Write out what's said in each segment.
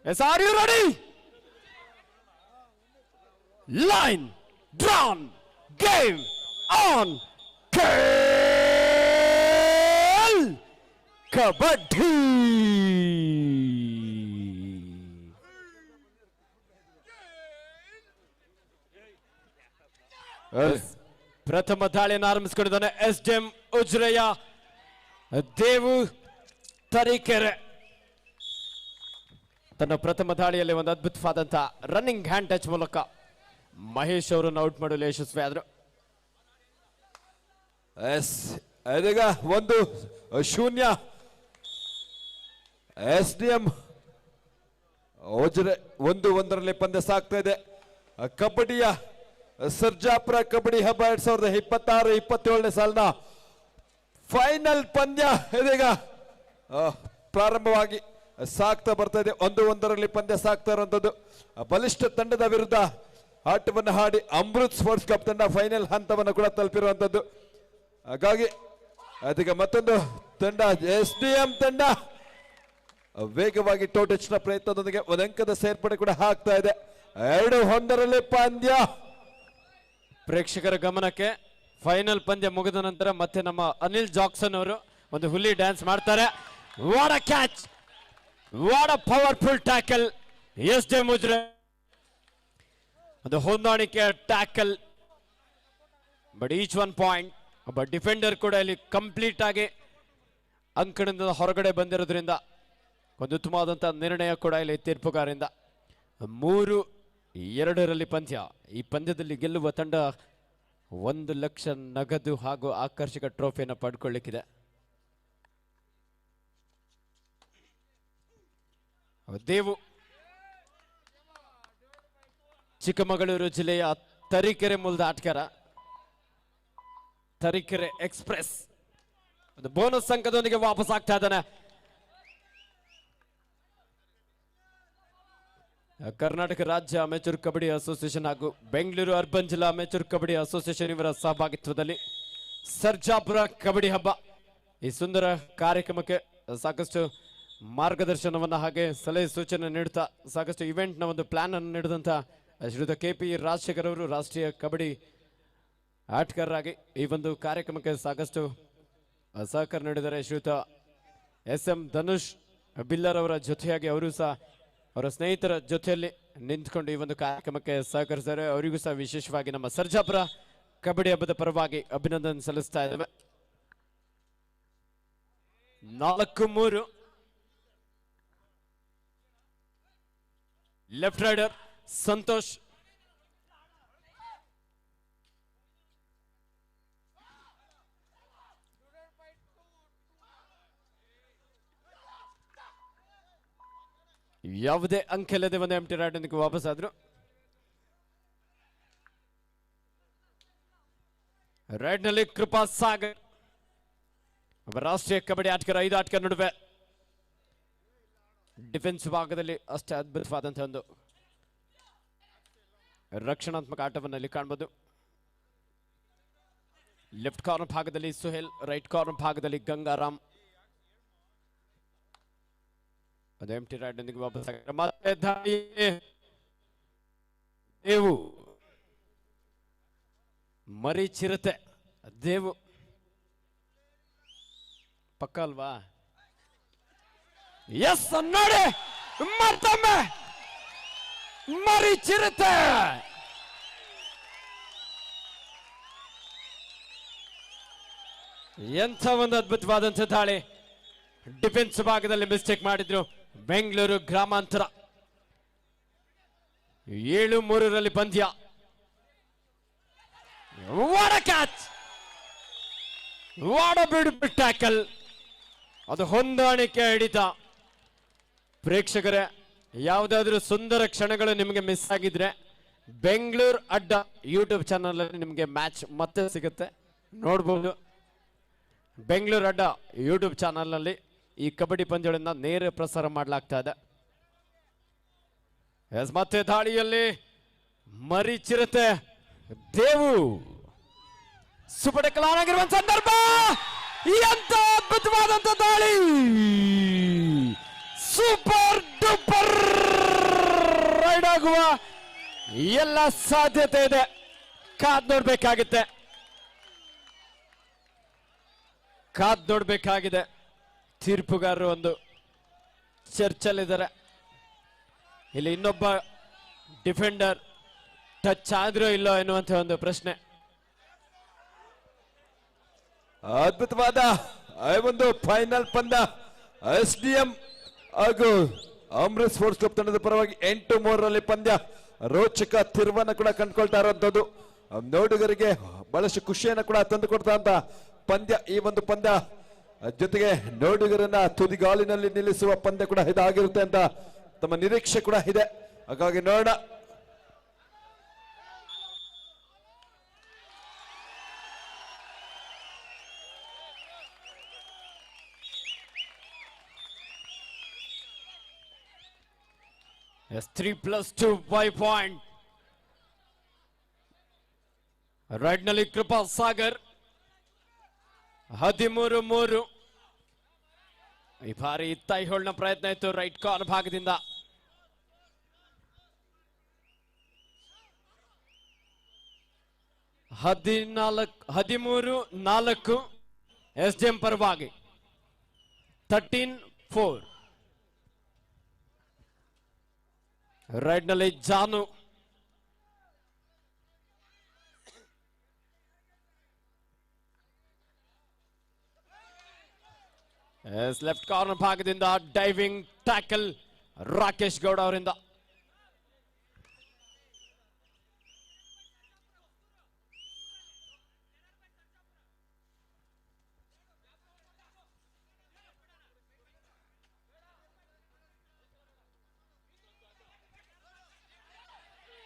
Yes, are you ready? Line, drawn, game on. Khel Kabaddi. ಪ್ರಥಮ ದಾಳಿಯನ್ನು ಆರಂಭಿಸಿಕೊಂಡಿದ್ದಾನೆ SDM ಉಜ್ರೆಯ Devu Tarikere. ತನ್ನ ಪ್ರಥಮ ದಾಳಿಯಲ್ಲಿ ಒಂದು ಅದ್ಭುತವಾದಂತಹ ರನ್ನಿಂಗ್ ಹ್ಯಾಂಡ್ ಟಚ್ ಮೂಲಕ ಮಹೇಶ್ ಅವರನ್ನು ಔಟ್ ಮಾಡಲು ಯಶಸ್ವಿ ಆದರು. ಇದೀಗ 1-0 SDM ಉಜ್ರೆ 1-1 ಪಂದ್ಯ ಸಾಗ್ತಾ ಇದೆ. ಕಬಡ್ಡಿಯ ಸರ್ಜಾಪುರ ಕಬಡ್ಡಿ ಹಬ್ಬ 2026-27 ಸಾಲಿನ ಫೈನಲ್ ಪಂದ್ಯ ಇದೀಗ ಪ್ರಾರಂಭವಾಗಿ ಸಾಗ್ತಾ ಬರ್ತಾ ಇದೆ. 1-1 ಪಂದ್ಯ ಸಾಗ್ತಾ ಇರುವಂತದ್ದು. ಬಲಿಷ್ಠ ತಂಡದ ವಿರುದ್ಧ ಆಟವನ್ನು ಆಡಿ ಅಮೃತ್ ಸ್ಪೋರ್ಟ್ಸ್ ಕಪ್ ತಂಡ ಫೈನಲ್ ಹಂತವನ್ನು ಕೂಡ ತಲುಪಿರುವಂತದ್ದು. ಹಾಗಾಗಿ ಅದೀಗ ಮತ್ತೊಂದು ತಂಡ SDM ತಂಡ ವೇಗವಾಗಿ ಟೋಟಚ್ನ ಪ್ರಯತ್ನದೊಂದಿಗೆ ಒಂದು ಅಂಕದ ಸೇರ್ಪಡೆ ಕೂಡ ಆಗ್ತಾ ಇದೆ. 2-1 ಪಂದ್ಯ. ಪ್ರೇಕ್ಷಕರ ಗಮನಕ್ಕೆ ಫೈನಲ್ ಪಂದ್ಯ ಮುಗಿದ ನಂತರ ಮತ್ತೆ ನಮ್ಮ ಅನಿಲ್ ಜಾಕ್ಸನ್ ಅವರು ಒಂದು ಹುಲಿ ಡ್ಯಾನ್ಸ್ ಮಾಡ್ತಾರೆ. What a catch, what a powerful tackle. SDM Ujire ಒಂದು ಹೊಂದಾಣಿಕೆ ಟ್ಯಾಕಲ್, ಬಟ್ ಈಚ್ 1 ಪಾಯಿಂಟ್. ಒಬ್ಬ ಡಿಫೆಂಡರ್ ಕೂಡ ಇಲ್ಲಿ ಕಂಪ್ಲೀಟ್ ಆಗಿ ಅಂಕಣದಿಂದ ಹೊರಗಡೆ ಬಂದಿರೋದ್ರಿಂದ ಒಂದು ಉತ್ತಮವಾದಂತಹ ನಿರ್ಣಯ ಕೂಡ ಇಲ್ಲಿ ತೀರ್ಪುಗಾರರಿಂದ. 3-2 ಪಂದ್ಯ. ಈ ಪಂದ್ಯದಲ್ಲಿ ಗೆಲ್ಲುವ ತಂಡ 1 ಲಕ್ಷ ನಗದು ಹಾಗೂ ಆಕರ್ಷಕ ಟ್ರೋಫಿಯನ್ನು ಪಡ್ಕೊಳ್ಳಿಕ್ಕಿದೆ. ದೇವು ಚಿಕ್ಕಮಗಳೂರು ಜಿಲ್ಲೆಯ ತರೀಕೆರೆ ಮೂಲದ ಆಟಗಾರ. ತರೀಕೆರೆ ಎಕ್ಸ್ಪ್ರೆಸ್ ಒಂದು ಬೋನಸ್ ಅಂಕದೊಂದಿಗೆ ವಾಪಸ್ ಆಗ್ತಾ ಇದ್ದಾನೆ. ಕರ್ನಾಟಕ ರಾಜ್ಯ ಅಮೆಚೂರ್ ಕಬಡ್ಡಿ ಅಸೋಸಿಯೇಷನ್ ಹಾಗೂ ಬೆಂಗಳೂರು ಅರ್ಬನ್ ಜಿಲ್ಲಾ ಅಮೆಚೂರ್ ಕಬಡ್ಡಿ ಅಸೋಸಿಯೇಷನ್ ಇವರ ಸಹಭಾಗಿತ್ವದಲ್ಲಿ ಸರ್ಜಾಪುರ ಕಬಡ್ಡಿ ಹಬ್ಬ ಈ ಸುಂದರ ಕಾರ್ಯಕ್ರಮಕ್ಕೆ ಸಾಕಷ್ಟು ಮಾರ್ಗದರ್ಶನವನ್ನು ಹಾಗೆ ಸಲಹೆ ಸೂಚನೆ ನೀಡುತ್ತಾ ಸಾಕಷ್ಟು ಇವೆಂಟ್ನ ಒಂದು ಪ್ಲಾನ್ ಅನ್ನು ನೀಡಿದಂಥ ಶ್ರೀಯುತ KP ರಾಜಶೇಖರ್ ಅವರು ರಾಷ್ಟ್ರೀಯ ಕಬಡ್ಡಿ ಆಟಗಾರರಾಗಿ ಈ ಒಂದು ಕಾರ್ಯಕ್ರಮಕ್ಕೆ ಸಾಕಷ್ಟು ಸಹಕಾರ ನೀಡಿದ್ದಾರೆ. ಶ್ರೀಯುತ SM ಧನುಷ್ ಬಿಲ್ಲರ್ ಅವರ ಜೊತೆಯಾಗಿ ಅವರು ಸಹ ಅವರ ಸ್ನೇಹಿತರ ಜೊತೆಯಲ್ಲಿ ನಿಂತ್ಕೊಂಡು ಈ ಒಂದು ಕಾರ್ಯಕ್ರಮಕ್ಕೆ ಸಹಕರಿಸಿದ್ದಾರೆ. ಅವರಿಗೂ ಸಹ ವಿಶೇಷವಾಗಿ ನಮ್ಮ ಸರ್ಜಾಪುರ ಕಬಡ್ಡಿ ಹಬ್ಬದ ಪರವಾಗಿ ಅಭಿನಂದನೆ ಸಲ್ಲಿಸ್ತಾ ಇದ್ದೇವೆ. 4-3 ಲೆಫ್ಟ್ ರೈಡರ್ ಸಂತೋಷ್ ಯಾವುದೇ ಅಂಕ ಇಲ್ಲದೆ ಒಂದು ಎಂಟಿ ರೈಡ್ ವಾಪಸ್ ಆದ್ರು. ರೈಡ್ ನಲ್ಲಿ ಕೃಪಾ ಸಾಗರ್ ರಾಷ್ಟ್ರೀಯ ಕಬಡ್ಡಿ ಆಟಗಾರ. 5 ಆಟಗಾರ ನಡುವೆ ಡಿಫೆನ್ಸ್ ಭಾಗದಲ್ಲಿ ಅಷ್ಟೇ ಅದ್ಭುತವಾದಂತಹ ಒಂದು ರಕ್ಷಣಾತ್ಮಕ ಆಟವನ್ನು ಇಲ್ಲಿ ಕಾಣಬಹುದು. ಲೆಫ್ಟ್ ಕಾರ್ನರ್ ಭಾಗದಲ್ಲಿ ಸುಹೇಲ್, ರೈಟ್ ಕಾರ್ನರ್ ಭಾಗದಲ್ಲಿ ಗಂಗಾರಾಮ್. ಅದು ಎಂಟಿ ರೈಡ್ ನೊಂದಿಗೆ ವಾಪಸ್ ಮತ್ತೆ ದೇವು ಮರಿ ಚಿರತೆ. ದೇವು ಪಕ್ಕ ಅಲ್ವಾ? ಎಸ್ ನೋಡಿ ಮತ್ತೊಮ್ಮೆ ಮರಿ ಚಿರತೆ. ಎಂಥ ಒಂದು ಅದ್ಭುತವಾದಂಥ ದಾಳಿ. ಡಿಫೆನ್ಸ್ ಭಾಗದಲ್ಲಿ ಮಿಸ್ಟೇಕ್ ಮಾಡಿದ್ರು ಬೆಂಗಳೂರು ಗ್ರಾಮಾಂತರ. 7-3 ಪಂದ್ಯ. What a catch, what a beautiful tackle. ಅದು ಹೊಂದಾಣಿಕೆ ಹಿಡಿತ. ಪ್ರೇಕ್ಷಕರೇ, ಯಾವುದಾದ್ರೂ ಸುಂದರ ಕ್ಷಣಗಳು ನಿಮಗೆ ಮಿಸ್ ಆಗಿದ್ರೆ ಬೆಂಗಳೂರು ಅಡ್ಡ ಯೂಟ್ಯೂಬ್ ಚಾನಲ್ ಅಲ್ಲಿ ನಿಮಗೆ ಮ್ಯಾಚ್ ಮತ್ತೆ ಸಿಗುತ್ತೆ, ನೋಡಬಹುದು. ಬೆಂಗಳೂರು ಅಡ್ಡ ಯೂಟ್ಯೂಬ್ ಚಾನಲ್ ನಲ್ಲಿ ಈ ಕಬಡ್ಡಿ ಪಂದ್ಯಗಳನ್ನ ನೇರ ಪ್ರಸಾರ ಮಾಡಲಾಗ್ತಾ ಇದೆ. ಮತ್ತೆ ದಾಳಿಯಲ್ಲಿ ಮರಿ ಚಿರತೆ ದೇವು ಸುಪಟಕಲ್ ಆಗಿರುವ ಸಂದರ್ಭ. ಎಂತ ಅದ್ಭುತವಾದಂತ ದಾಳಿ, ಸೂಪರ್ ಡೂಪರ್ ಆಗುವ ಎಲ್ಲ ಸಾಧ್ಯತೆ ಇದೆ. ಕಾದ್ ನೋಡ್ಬೇಕಾಗುತ್ತೆ, ಕಾದ್ ನೋಡ್ಬೇಕಾಗಿದೆ. ತೀರ್ಪುಗಾರರು ಒಂದು ಚರ್ಚಲ್ಲಿದ್ದಾರೆ. ಇಲ್ಲಿ ಇನ್ನೊಬ್ಬ ಡಿಫೆಂಡರ್ ಟಚ್ ಆದ್ರೂ ಇಲ್ಲೋ ಎನ್ನುವಂತ ಒಂದು ಪ್ರಶ್ನೆ. ಅದ್ಭುತವಾದ ಒಂದು ಫೈನಲ್ ಪಂದ್ಯ SDM ಹಾಗೂ ಅಮೃತ್ ಸ್ಪೋರ್ಟ್ಸ್ ಕ್ಲಬ್ ತಂಡದ ಪರವಾಗಿ 8-3 ಪಂದ್ಯ ರೋಚಕ ತಿರುವನ್ನ ಕೂಡ ಕಂಡುಕೊಳ್ತಾ ಇರುವಂತದ್ದು ನೋಡುಗರಿಗೆ ಬಹಳಷ್ಟು ಖುಷಿಯನ್ನ ಕೂಡ ತಂದುಕೊಡ್ತಾ ಅಂತ ಪಂದ್ಯ. ಈ ಒಂದು ಪಂದ್ಯ ಜೊತೆಗೆ ನೋಡುಗರನ್ನ ತುದಿಗಾಲಿನಲ್ಲಿ ನಿಲ್ಲಿಸುವ ಪಂದ್ಯ ಕೂಡ ಇದಾಗಿರುತ್ತೆ ಅಂತ ತಮ್ಮ ನಿರೀಕ್ಷೆ ಕೂಡ ಇದೆ. ಹಾಗಾಗಿ ನೋಡೋಣ. Yes, 3+2 5 point. ರೈಟ್ ನಲ್ಲಿ ಕೃಪಾ ಸಾಗರ್ 13-3. ಈ ಬಾರಿ ತೈ ಹೋಲ್ನ ಪ್ರಯತ್ನ ಇತ್ತು ರೈಟ್ ಕಾರ್ನರ್ ಭಾಗದಿಂದ. ಹದಿಮೂರು 4 SDM ಪರವಾಗಿ 13-4. ರೈಟ್ ನಲ್ಲಿ ಜಾನು ಲೆಫ್ಟ್ ಕಾರ್ನರ್ ಭಾಗದಿಂದ ಡೈವಿಂಗ್ ಟ್ಯಾಕಲ್ ರಾಕೇಶ್ ಗೌಡ ಅವರಿಂದ.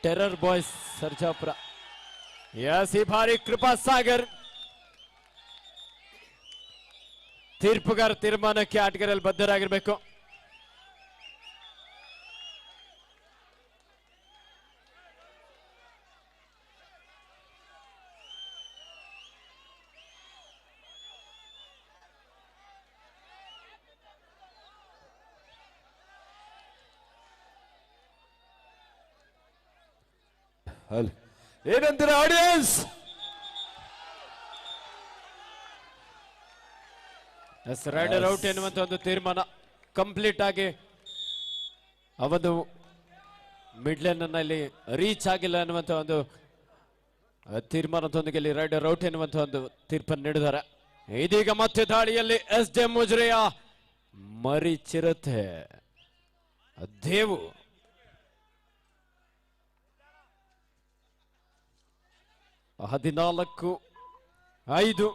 Terror boys Sarjapura. ಎಸ್, ಈ ಬಾರಿ ಕೃಪಾ ಸಾಗರ್ ತೀರ್ಪುಗಾರ ತೀರ್ಮಾನಕ್ಕೆ ಆಟಗಾರರಲ್ಲಿ ಬದ್ಧರಾಗಿರ್ಬೇಕು. ಏನಂತೀರ ಆಡಿಯನ್ಸ್? ರೈಡರ್ ಔಟ್ ಎನ್ನುವಂತ ಒಂದು ತೀರ್ಮಾನ ಕಂಪ್ಲೀಟ್ ಆಗಿ ಅವನು ಮಿಡ್ ಲೈನ್ ಅನ್ನ ಇಲ್ಲಿ ರೀಚ್ ಆಗಿಲ್ಲ ಅನ್ನುವಂತ ಒಂದು ತೀರ್ಮಾನದೊಂದಿಗೆ ಇಲ್ಲಿ ರೈಡರ್ ಔಟ್ ಎನ್ನುವಂತ ಒಂದು ತೀರ್ಪನ್ನು ನೀಡಿದ್ದಾರೆ. ಇದೀಗ ಮತ್ತೆ ದಾಳಿಯಲ್ಲಿ SDM ಮುಜರೆಯ ಮರಿ ಚಿರತೆ ದೇವು (14-5).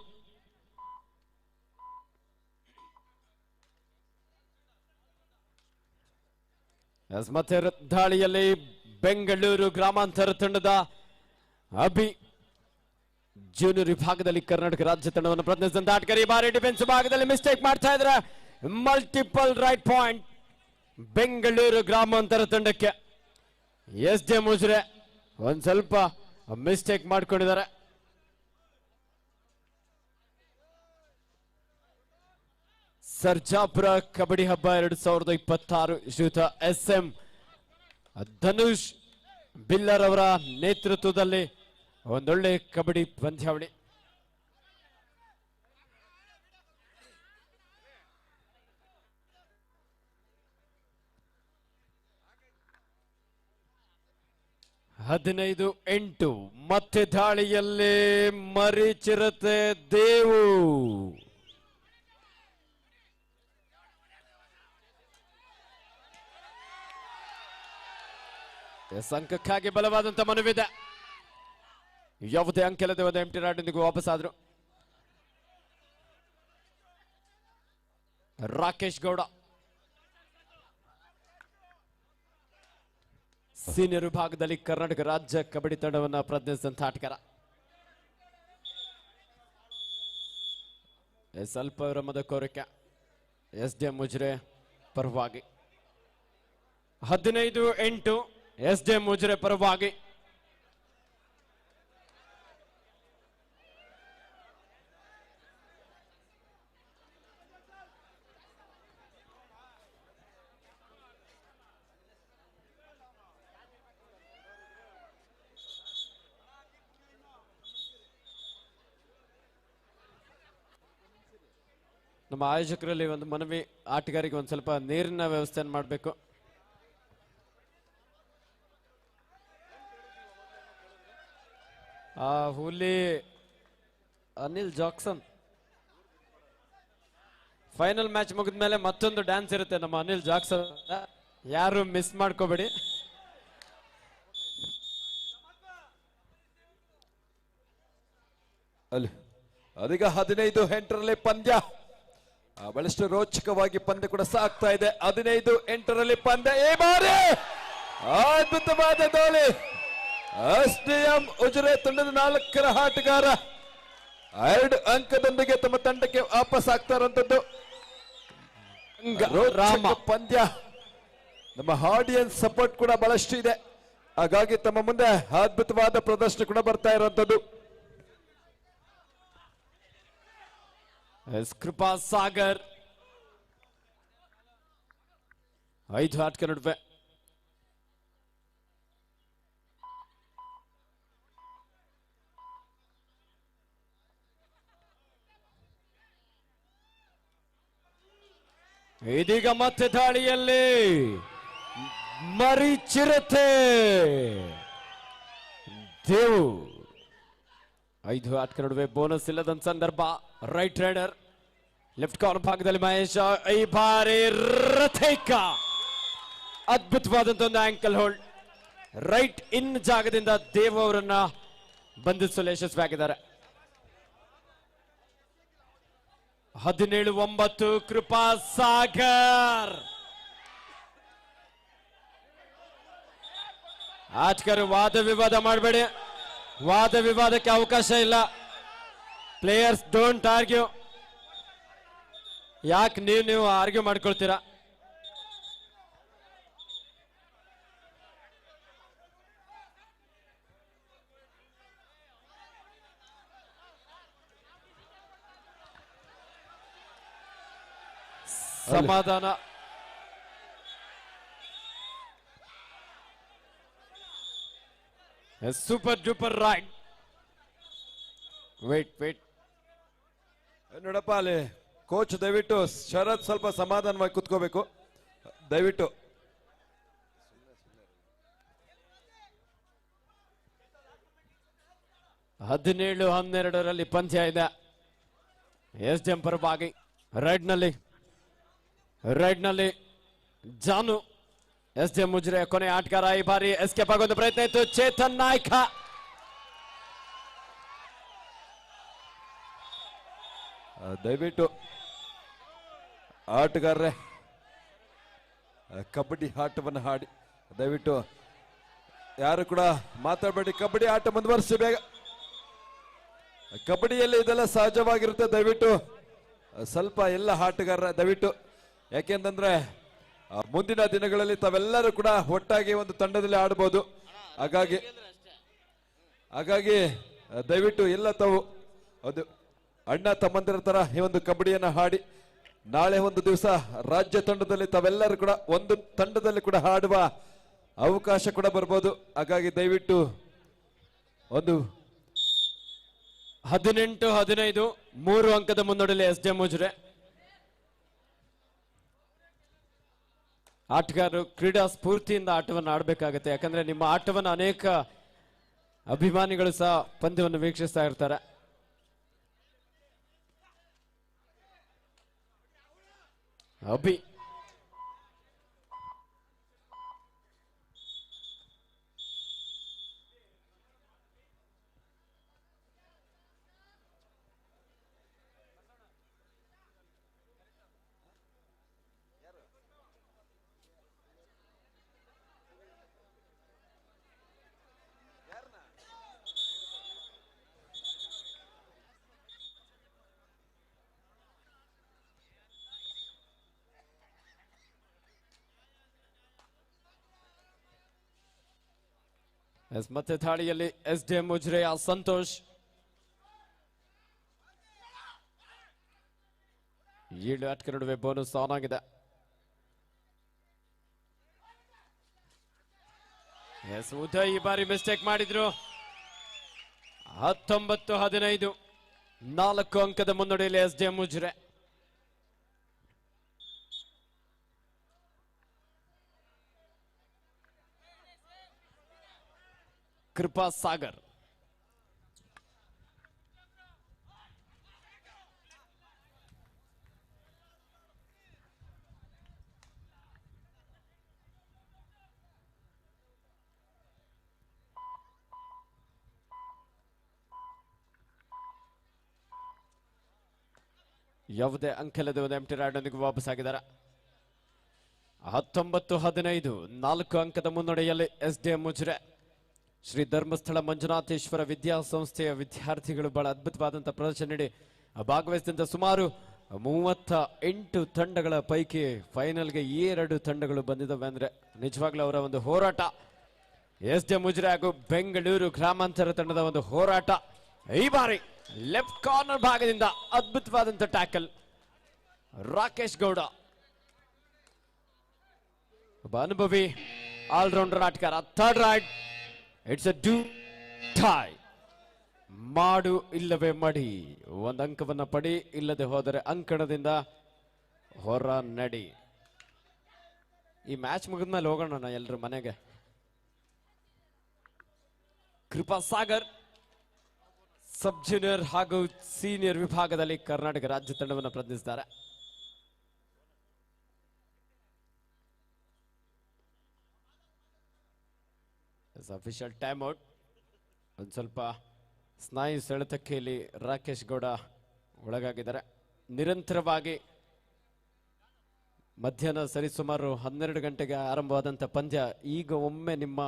ಮತ್ತೆ ದಾಳಿಯಲ್ಲಿ ಬೆಂಗಳೂರು ಗ್ರಾಮಾಂತರ ತಂಡದ ಅಭಿ ಜೂನಿಯರ್ ವಿಭಾಗದಲ್ಲಿ ಕರ್ನಾಟಕ ರಾಜ್ಯ ತಂಡವನ್ನು ಪ್ರತಿನಿಧಿಸಿದಂತ ಆಟಗಾರ ಈ ಬಾರಿ ಡಿಫೆನ್ಸ್ ಭಾಗದಲ್ಲಿ ಮಿಸ್ಟೇಕ್ ಮಾಡ್ತಾ ಇದ್ರೆ ಮಲ್ಟಿಪಲ್ ರೈಟ್ ಪಾಯಿಂಟ್ ಬೆಂಗಳೂರು ಗ್ರಾಮಾಂತರ ತಂಡಕ್ಕೆ. SDM ಮುಜರೆ ಒಂದ್ ಸ್ವಲ್ಪ ಮಿಸ್ಟೇಕ್ ಮಾಡ್ಕೊಂಡಿದ್ದಾರೆ. ಸರ್ಜಾಪುರ ಕಬಡ್ಡಿ ಹಬ್ಬ 2026 ಶ್ರೀಯುತ SM ಧನುಷ್ ಬಿಲ್ಲರ್ ಅವರ ನೇತೃತ್ವದಲ್ಲಿ ಒಂದೊಳ್ಳೆ ಕಬಡ್ಡಿ ಪಂದ್ಯಾವಳಿ. (15-8). ಮತ್ತೆ ದಾಳಿಯಲ್ಲಿ ಮರಿ ಚಿರತೆ ದೇವು ಅಂಕಕ್ಕಾಗಿ ಬಲವಾದಂತ ಮನವಿದೆ. ಯಾವುದೇ ಅಂಕೆಲ್ಲದೆ ಒಂದು ಎಂಟಿ ರಾಡ್ನೊಂದಿಗೆ ವಾಪಸ್ ಆದ್ರು. ರಾಕೇಶ್ ಗೌಡ ಸೀನಿಯರ್ ವಿಭಾಗದಲ್ಲಿ ಕರ್ನಾಟಕ ರಾಜ್ಯ ಕಬಡ್ಡಿ ತಂಡವನ್ನು ಪ್ರತಿನಿಧಿಸಿದಂತ ಆಟಗಾರ. ಸ್ವಲ್ಪ ವಿರಾಮದ ಕೋರಿಕೆ SDM ಮುಜರೆ ಪರವಾಗಿ 15-8 SDM ಮುಜರೆ ಪರವಾಗಿ. ನಮ್ಮ ಆಯೋಜಕರಲ್ಲಿ ಒಂದು ಮನವಿ, ಆಟಗಾರಿಗೆ ಒಂದು ಸ್ವಲ್ಪ ನೀರಿನ ವ್ಯವಸ್ಥೆಯನ್ನು ಮಾಡಬೇಕು. ಹುಲಿ ಅನಿಲ್ ಜಾಕ್ಸನ್ ಫೈನಲ್ ಮ್ಯಾಚ್ ಮುಗಿದ ಮೇಲೆ ಮತ್ತೊಂದು ಡ್ಯಾನ್ಸ್ ಇರುತ್ತೆ ನಮ್ಮ ಅನಿಲ್ ಜಾಕ್ಸನ್, ಯಾರು ಮಿಸ್ ಮಾಡ್ಕೋಬೇಡಿ. ಅಲ್ಲಿ ಅದೀಗ 15-8ರಲ್ಲಿ ಪಂದ್ಯ ಬಹಳಷ್ಟು ರೋಚಕವಾಗಿ ಪಂದ್ಯ ಕೂಡ ಸಾಗ್ತಾ ಇದೆ. 15-8ರಲ್ಲಿ ಪಂದ್ಯ. ಈ ಬಾರಿ ಅದ್ಭುತವಾದ ದಾಳಿ. ಎಸ್ಡಿಎಂ ಉಜಿರೆ ತಂಡದ 4ರ ಆಟಗಾರ 2 ಅಂಕದೊಂದಿಗೆ ತಮ್ಮ ತಂಡಕ್ಕೆ ವಾಪಸ್ ಆಗ್ತಾ ಇರುವಂತದ್ದು. ರೋಚಕ ಪಂದ್ಯ. ನಮ್ಮ ಆಡಿಯನ್ಸ್ ಸಪೋರ್ಟ್ ಕೂಡ ಬಹಳಷ್ಟು ಇದೆ, ಹಾಗಾಗಿ ತಮ್ಮ ಮುಂದೆ ಅದ್ಭುತವಾದ ಪ್ರದರ್ಶನ ಕೂಡ ಬರ್ತಾ ಇರುವಂತದ್ದು. ಕೃಪಾ ಸಾಗರ್ 5 ಆಟಗಾರ ನಡುವೆ ಇದೀಗ ಮತ್ತೆ ದಾಳಿಯಲ್ಲಿ ಮರಿ ಚಿರತೆ ದೇವು. 5 ಆಟಗಾರ ನಡುವೆ ಬೋನಸ್ ಇಲ್ಲದಂತ ಸಂದರ್ಭ. ರೈಟ್ ರೈಡರ್ ಲೆಫ್ಟ್ ಕಾರ್ನರ್ ಭಾಗದಲ್ಲಿ ಮಹೇಶ, ಈ ಬಾರಿ ರಥೈಕ ಅದ್ಭುತವಾದಂತ ಒಂದು ಆಂಕಲ್ ಹೋಲ್ಡ್. ರೈಟ್ ಇನ್ ಜಾಗದಿಂದ ದೇವ್ ಅವರನ್ನ ಬಂಧಿಸಲು ಯಶಸ್ವಿಯಾಗಿದ್ದಾರೆ. 17-9 ಕೃಪಾ ಸಾಗರ್. ಆಟಗಾರರು ವಾದ ವಿವಾದ ಮಾಡಬೇಡಿ, ವಾದ ವಿವಾದಕ್ಕೆ ಅವಕಾಶ ಇಲ್ಲ. Players don't argue. ಯಾಕೆ ನೀವು ಆರ್ಗ್ಯೂ ಮಾಡ್ಕೊಳ್ತೀರಾ? ಸಮಾಧಾನ. Super duper ride. ವೇಟ್ ನೋಡಪ್ಪ, ಅಲ್ಲಿ ಕೋಚ್ ದಯವಿಟ್ಟು ಶರತ್ ಸ್ವಲ್ಪ ಸಮಾಧಾನವಾಗಿ ಕುತ್ಕೋಬೇಕು ದಯವಿಟ್ಟು. ಹದಿನೇಳು 12ರಲ್ಲಿ ಪಂದ್ಯ ಇದೆ. ಎಸ್ ಜಂಪರ್ ಬಾಗಿ ರೈಡ್ ನಲ್ಲಿ ಜಾನು. ಎಸ್ ಡಿ ಮುಜ್ರೆ ಕೊನೆ ಆಟಗಾರ. ಈ ಬಾರಿ ಎಸ್ಕೇಪ್ ಆಗೋದು ಪ್ರಯತ್ನ ಇತ್ತು. ಚೇತನ್ ನಾಯ್ಕ ದಯವಿಟ್ಟು ಆಟಗಾರರೇ ಕಬಡ್ಡಿ ಆಟವನ್ನು ಆಡಿ. ದಯವಿಟ್ಟು ಯಾರು ಕೂಡ ಮಾತಾಡಬೇಡಿ. ಕಬಡ್ಡಿ ಆಟ ಮುಂದುವರಿಸಿ ಬೇಗ. ಕಬಡ್ಡಿಯಲ್ಲಿ ಇದೆಲ್ಲ ಸಹಜವಾಗಿರುತ್ತೆ. ದಯವಿಟ್ಟು ಸ್ವಲ್ಪ ಎಲ್ಲ ಆಟಗಾರರ ದಯವಿಟ್ಟು, ಯಾಕೆಂತಂದ್ರೆ ಮುಂದಿನ ದಿನಗಳಲ್ಲಿ ತಾವೆಲ್ಲರೂ ಕೂಡ ಒಟ್ಟಾಗಿ ಒಂದು ತಂಡದಲ್ಲಿ ಆಡಬಹುದು. ಹಾಗಾಗಿ ದಯವಿಟ್ಟು ಎಲ್ಲ ತಾವು ಅದು ಅಣ್ಣ ತಮ್ಮಂದಿರ ತರ ಈ ಒಂದು ಕಬಡ್ಡಿಯನ್ನ ಆಡಿ ನಾಳೆ ಒಂದು ದಿವಸ ರಾಜ್ಯ ತಂಡದಲ್ಲಿ ತಾವೆಲ್ಲರೂ ಕೂಡ ಒಂದು ತಂಡದಲ್ಲಿ ಕೂಡ ಆಡುವ ಅವಕಾಶ ಕೂಡ ಬರ್ಬೋದು. ಹಾಗಾಗಿ ದಯವಿಟ್ಟು ಒಂದು 18-15 3 ಅಂಕದ ಮುನ್ನಡೆಯಲ್ಲಿ ಎಸ್ ಡಿ ಮುಜ್ರೆ. ಆಟಗಾರರು ಕ್ರೀಡಾ ಸ್ಫೂರ್ತಿಯಿಂದ ಆಟವನ್ನು ಆಡಬೇಕಾಗತ್ತೆ. ಯಾಕಂದ್ರೆ ನಿಮ್ಮ ಆಟವನ್ನು ಅನೇಕ ಅಭಿಮಾನಿಗಳು ಸಹ ಪಂದ್ಯವನ್ನು ವೀಕ್ಷಿಸ್ತಾ ಇರ್ತಾರೆ. ಅಭಿ ಮತ್ತೆ ದಾಳಿಯಲ್ಲಿ ಎಸ್ ಡಿ ಮುಜ್ರೆಯ ಸಂತೋಷ್. 7 ಆಟಗಾರರ ನಡುವೆ ಬೋನಸ್ ಆನ್ ಆಗಿದೆ. ಉದಯ್ ಈ ಬಾರಿ ಮಿಸ್ಟೇಕ್ ಮಾಡಿದ್ರು. 19-15 4 ಅಂಕದ ಮುನ್ನಡೆಯಲ್ಲಿ ಎಸ್ ಡಿ ಮುಜ್ರೆ. ಕೃಪಾ ಸಾಗರ್. ಯಾವುದೇ ಅಂಕಲದ ಒಂದು ಎಂಟಿ ರಾಡೊಂದಿಗೆ ವಾಪಸ್ ಆಗಿದ್ದಾರೆ. 19-15 4 ಅಂಕದ ಮುನ್ನಡೆಯಲ್ಲಿ SDM ಉಜಿರೆ. ಶ್ರೀ ಧರ್ಮಸ್ಥಳ ಮಂಜುನಾಥೇಶ್ವರ ವಿದ್ಯಾಸಂಸ್ಥೆಯ ವಿದ್ಯಾರ್ಥಿಗಳು ಬಹಳ ಅದ್ಭುತವಾದಂತಹ ಪ್ರದರ್ಶನ ನೀಡಿ ಭಾಗವಹಿಸಿದಂತ ಸುಮಾರು 38 ತಂಡಗಳ ಪೈಕಿ ಫೈನಲ್ಗೆ 2 ತಂಡಗಳು ಬಂದಿದ್ದಾವೆ. ಅಂದ್ರೆ ನಿಜವಾಗ್ಲೂ ಅವರ ಒಂದು ಹೋರಾಟ, SDM ಉಜಿರೆ ಹಾಗೂ ಬೆಂಗಳೂರು ಗ್ರಾಮಾಂತರ ತಂಡದ ಒಂದು ಹೋರಾಟ. ಈ ಬಾರಿ ಲೆಫ್ಟ್ ಕಾರ್ನರ್ ಭಾಗದಿಂದ ಅದ್ಭುತವಾದಂತ ಟ್ಯಾಕಲ್ ರಾಕೇಶ್ ಗೌಡ, ಒಬ್ಬ ಅನುಭವಿ ಆಲ್ರೌಂಡರ್ ಆಟಗಾರ. Third raid, it's a do tie. ಮಾಡು ಇಲ್ಲವೇ ಮಡಿ, ಒಂದು ಅಂಕವನ್ನ ಪಡಿ, ಇಲ್ಲದೆ ಹೋದರೆ ಅಂಕಣದಿಂದ ಹೊರ ನಡಿ. ಈ ಮ್ಯಾಚ್ ಮುಗಿದ್ಮೇಲೆ ಹೋಗೋಣ ಎಲ್ರು ಮನೆಗೆ. ಕೃಪಾ ಸಾಗರ್ ಸಬ್ ಜೂನಿಯರ್ ಹಾಗೂ ಸೀನಿಯರ್ ವಿಭಾಗದಲ್ಲಿ ಕರ್ನಾಟಕ ರಾಜ್ಯ ತಂಡವನ್ನು ಪ್ರತಿನಿಧಿಸಿದ್ದಾರೆ. Official time out. ಒಂದು ಸ್ವಲ್ಪ ಸ್ನಾಯು ಸೆಳೆತಕ್ಕೆ ಇಲ್ಲಿ ರಾಕೇಶ್ ಗೌಡ ಒಳಗಾಗಿದ್ದಾರೆ. ನಿರಂತರವಾಗಿ ಮಧ್ಯಾಹ್ನ ಸರಿಸುಮಾರು 12 ಗಂಟೆಗೆ ಆರಂಭವಾದಂಥ ಪಂದ್ಯ ಈಗ ಒಮ್ಮೆ ನಿಮ್ಮ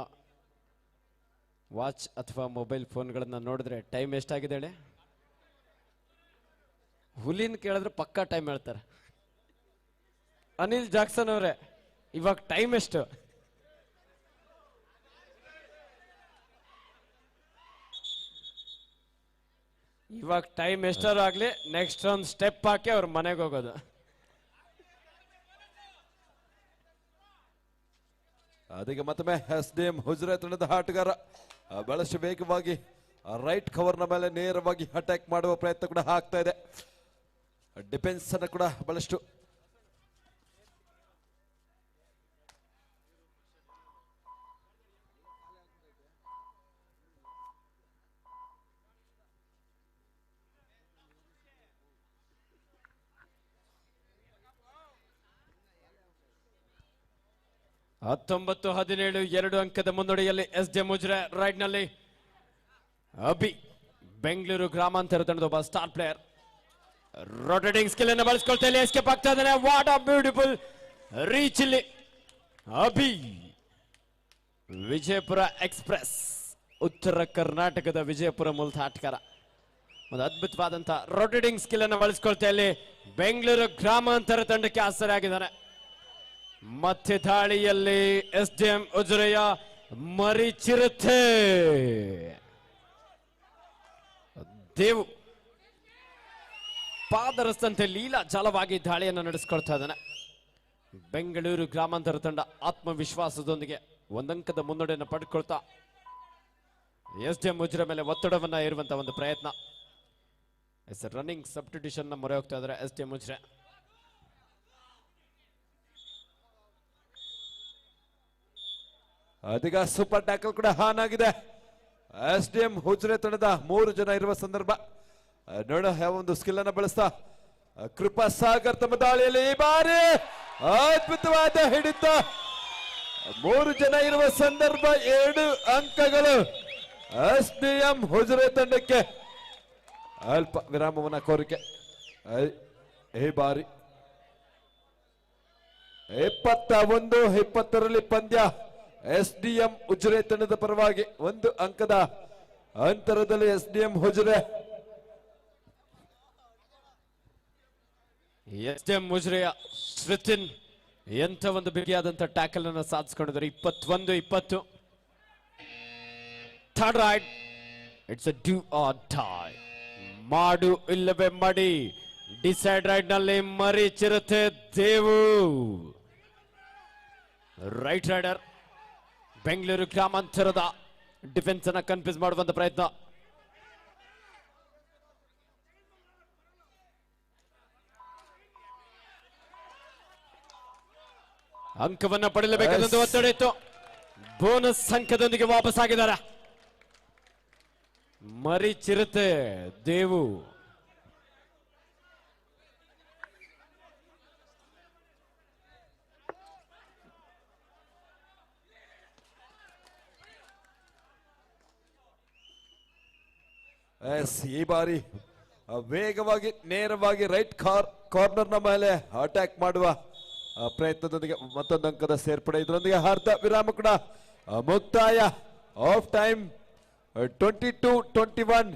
ವಾಚ್ ಅಥವಾ ಮೊಬೈಲ್ ಫೋನ್ಗಳನ್ನ ನೋಡಿದ್ರೆ ಟೈಮ್ ಎಷ್ಟಾಗಿದೆ ಹೇಳಿ. ಹುಲಿನ ಕೇಳಿದ್ರೆ ಪಕ್ಕಾ ಟೈಮ್ ಹೇಳ್ತಾರೆ. ಅನಿಲ್ ಜಾಕ್ಸನ್ ಅವರೇ, ಇವಾಗ ಟೈಮ್ ಎಷ್ಟು? ಇವಾಗ ಟೈಮ್ ಎಷ್ಟಾರು ಆಗ್ಲಿ, ನೆಕ್ಸ್ಟ್ ಒಂದು ಸ್ಟೆಪ್ ಹಾಕಿ ಅವ್ರ ಮನೆಗೆ ಹೋಗೋದು. ಅದಕ್ಕೆ ಮತ್ತೊಮ್ಮೆ SDM ಉಜಿರೆ ತಂಡದ ಆಟಗಾರ ಬಹಳಷ್ಟು ವೇಗವಾಗಿ ರೈಟ್ ಕವರ್ನ ಮೇಲೆ ನೇರವಾಗಿ ಅಟ್ಯಾಕ್ ಮಾಡುವ ಪ್ರಯತ್ನ ಕೂಡ ಆಗ್ತಾ ಇದೆ. ಡಿಫೆನ್ಸ್ ಅನ್ನು ಕೂಡ ಬಹಳಷ್ಟು ಹತ್ತೊಂಬತ್ತು 17 2 ಅಂಕದ ಮುನ್ನಡೆಯಲ್ಲಿ SDM ಉಜಿರೆ. ರೈಡ್ ನಲ್ಲಿ ಅಭಿ, ಬೆಂಗಳೂರು ಗ್ರಾಮಾಂತರ ತಂಡದ ಒಬ್ಬ ಸ್ಟಾರ್ ಪ್ಲೇಯರ್. ರೊಟೇಟಿಂಗ್ ಸ್ಕಿಲ್ ಅನ್ನು ಬಳಸಿಕೊಳ್ತಾ ಇಲ್ಲಿ ಎಸ್ಕೇಪ್ ಆಗ್ತಾ ಇದ್ದಾನೆ. ವಾಟ್ ಅ ಬ್ಯೂಟಿಫುಲ್ ರೀಚ್ ಇಲ್ಲಿ ಅಭಿ. ವಿಜಯಪುರ ಎಕ್ಸ್ಪ್ರೆಸ್, ಉತ್ತರ ಕರ್ನಾಟಕದ ವಿಜಯಪುರ ಮೂಲದ ಆಟಗಾರ. ಒಂದು ಅದ್ಭುತವಾದಂತ ರೊಟೇಟಿಂಗ್ ಸ್ಕಿಲ್ ಅನ್ನು ಬಳಸಿಕೊಳ್ತಾ ಇಲ್ಲಿ ಬೆಂಗಳೂರು ಗ್ರಾಮಾಂತರ ತಂಡಕ್ಕೆ ಆಸರೆಯಾಗಿದ್ದಾನೆ. ಮತ್ತೆ ದಾಳಿಯಲ್ಲಿ SDM ಉಜಿರೆಯ ಮರಿ ಚಿರತೆ ದೇವು ಪಾದರಸ್ತಂತೆ ಲೀಲಾ ಜಾಲವಾಗಿ ದಾಳಿಯನ್ನು ನಡೆಸಿಕೊಳ್ತಾ ಇದ್ದಾನೆ. ಬೆಂಗಳೂರು ಗ್ರಾಮಾಂತರ ತಂಡ ಆತ್ಮವಿಶ್ವಾಸದೊಂದಿಗೆ ಒಂದಂಕದ ಮುನ್ನಡೆಯನ್ನು ಪಡೆದುಕೊಳ್ತಾ SDM ಉಜಿರೆ ಮೇಲೆ ಒತ್ತಡವನ್ನ ಹೇರುವಂತಹ ಒಂದು ಪ್ರಯತ್ನ. ರನ್ನಿಂಗ್ ಸಬ್ಸ್ಟಿಟ್ಯೂಷನ್ ನ ಮೊರೆ ಹೋಗ್ತಾ ಇದ್ದಾರೆ SDM ಉಜಿರೆ. ಅದೀಗ ಸೂಪರ್ ಟ್ಯಾಕಲ್ ಕೂಡ ಆನ್ ಆಗಿದೆ. SDM ಉಜಿರೆ ತಂಡದ 3 ಜನ ಇರುವ ಸಂದರ್ಭ ನೋಡ ಯಾವ ಒಂದು ಸ್ಕಿಲ್ ಅನ್ನ ಬಳಸ್ತಾ ಕೃಪಾ ಸಾಗರ್ ತಮ್ಮ ದಾಳಿಯಲ್ಲಿ ಈ ಬಾರಿ ಅದ್ಭುತವಾದ ಹಿಡಿತ. 3 ಜನ ಇರುವ ಸಂದರ್ಭ 2 ಅಂಕಗಳು SDM ಉಜಿರೆ ತಂಡಕ್ಕೆ. ಅಲ್ಪ ವಿರಾಮವನ್ನ ಕೋರಿಕೆ. ಈ ಬಾರಿ 21-20 ಪಂದ್ಯ SDM ಉಜಿರೆ ತಂಡದ ಪರವಾಗಿ 1 ಅಂಕದ ಅಂತರದಲ್ಲಿ SDM ಉಜಿರೆ. SDM ಉಜಿರೆಯ ಶ್ರುತಿನ್ ಎಂತ ಒಂದು ಬಿಗಿಯಾದಂತ ಟ್ಯಾಕಲ್ ಅನ್ನು ಸಾಧಿಸಿಕೊಂಡಿದ್ದಾರೆ. 21-20. Third raid, it's a do or die. ಮಾಡು ಇಲ್ಲವೇ ಮಡಿ. ಡಿಸೈಡ್ ರೈಡ್ ನಲ್ಲಿ ಮರಿ ಚಿರತೆ ದೇವು. ರೈಟ್ ರೈಡರ್ ಬೆಂಗಳೂರು ಗ್ರಾಮಾಂತರದ ಡಿಫೆನ್ಸ್ ಅನ್ನ ಕನ್ಫ್ಯೂಸ್ ಮಾಡುವಂತ ಪ್ರಯತ್ನ. ಅಂಕವನ್ನ ಪಡೆಯಲೇಬೇಕಾದಂತ ಒತ್ತಡ ಇತ್ತು. ಬೋನಸ್ ಅಂಕದೊಂದಿಗೆ ವಾಪಸ್ ಆಗಿದ್ದಾರೆ. ಮರಿ ಚಿರತೆ ದೇವು. ಈ ಬಾರಿ ವೇಗವಾಗಿ ನೇರವಾಗಿ ರೈಟ್ ಕಾರ್ನರ್ ನ ಮೇಲೆ ಅಟ್ಯಾಕ್ ಮಾಡುವ ಪ್ರಯತ್ನದೊಂದಿಗೆ ಮತ್ತೊಂದು ಅಂಕದ ಸೇರ್ಪಡೆ. ಇದರೊಂದಿಗೆ ಅರ್ಧ ವಿರಾಮ ಕೂಡ ಮುಕ್ತಾಯ. Of time 22-21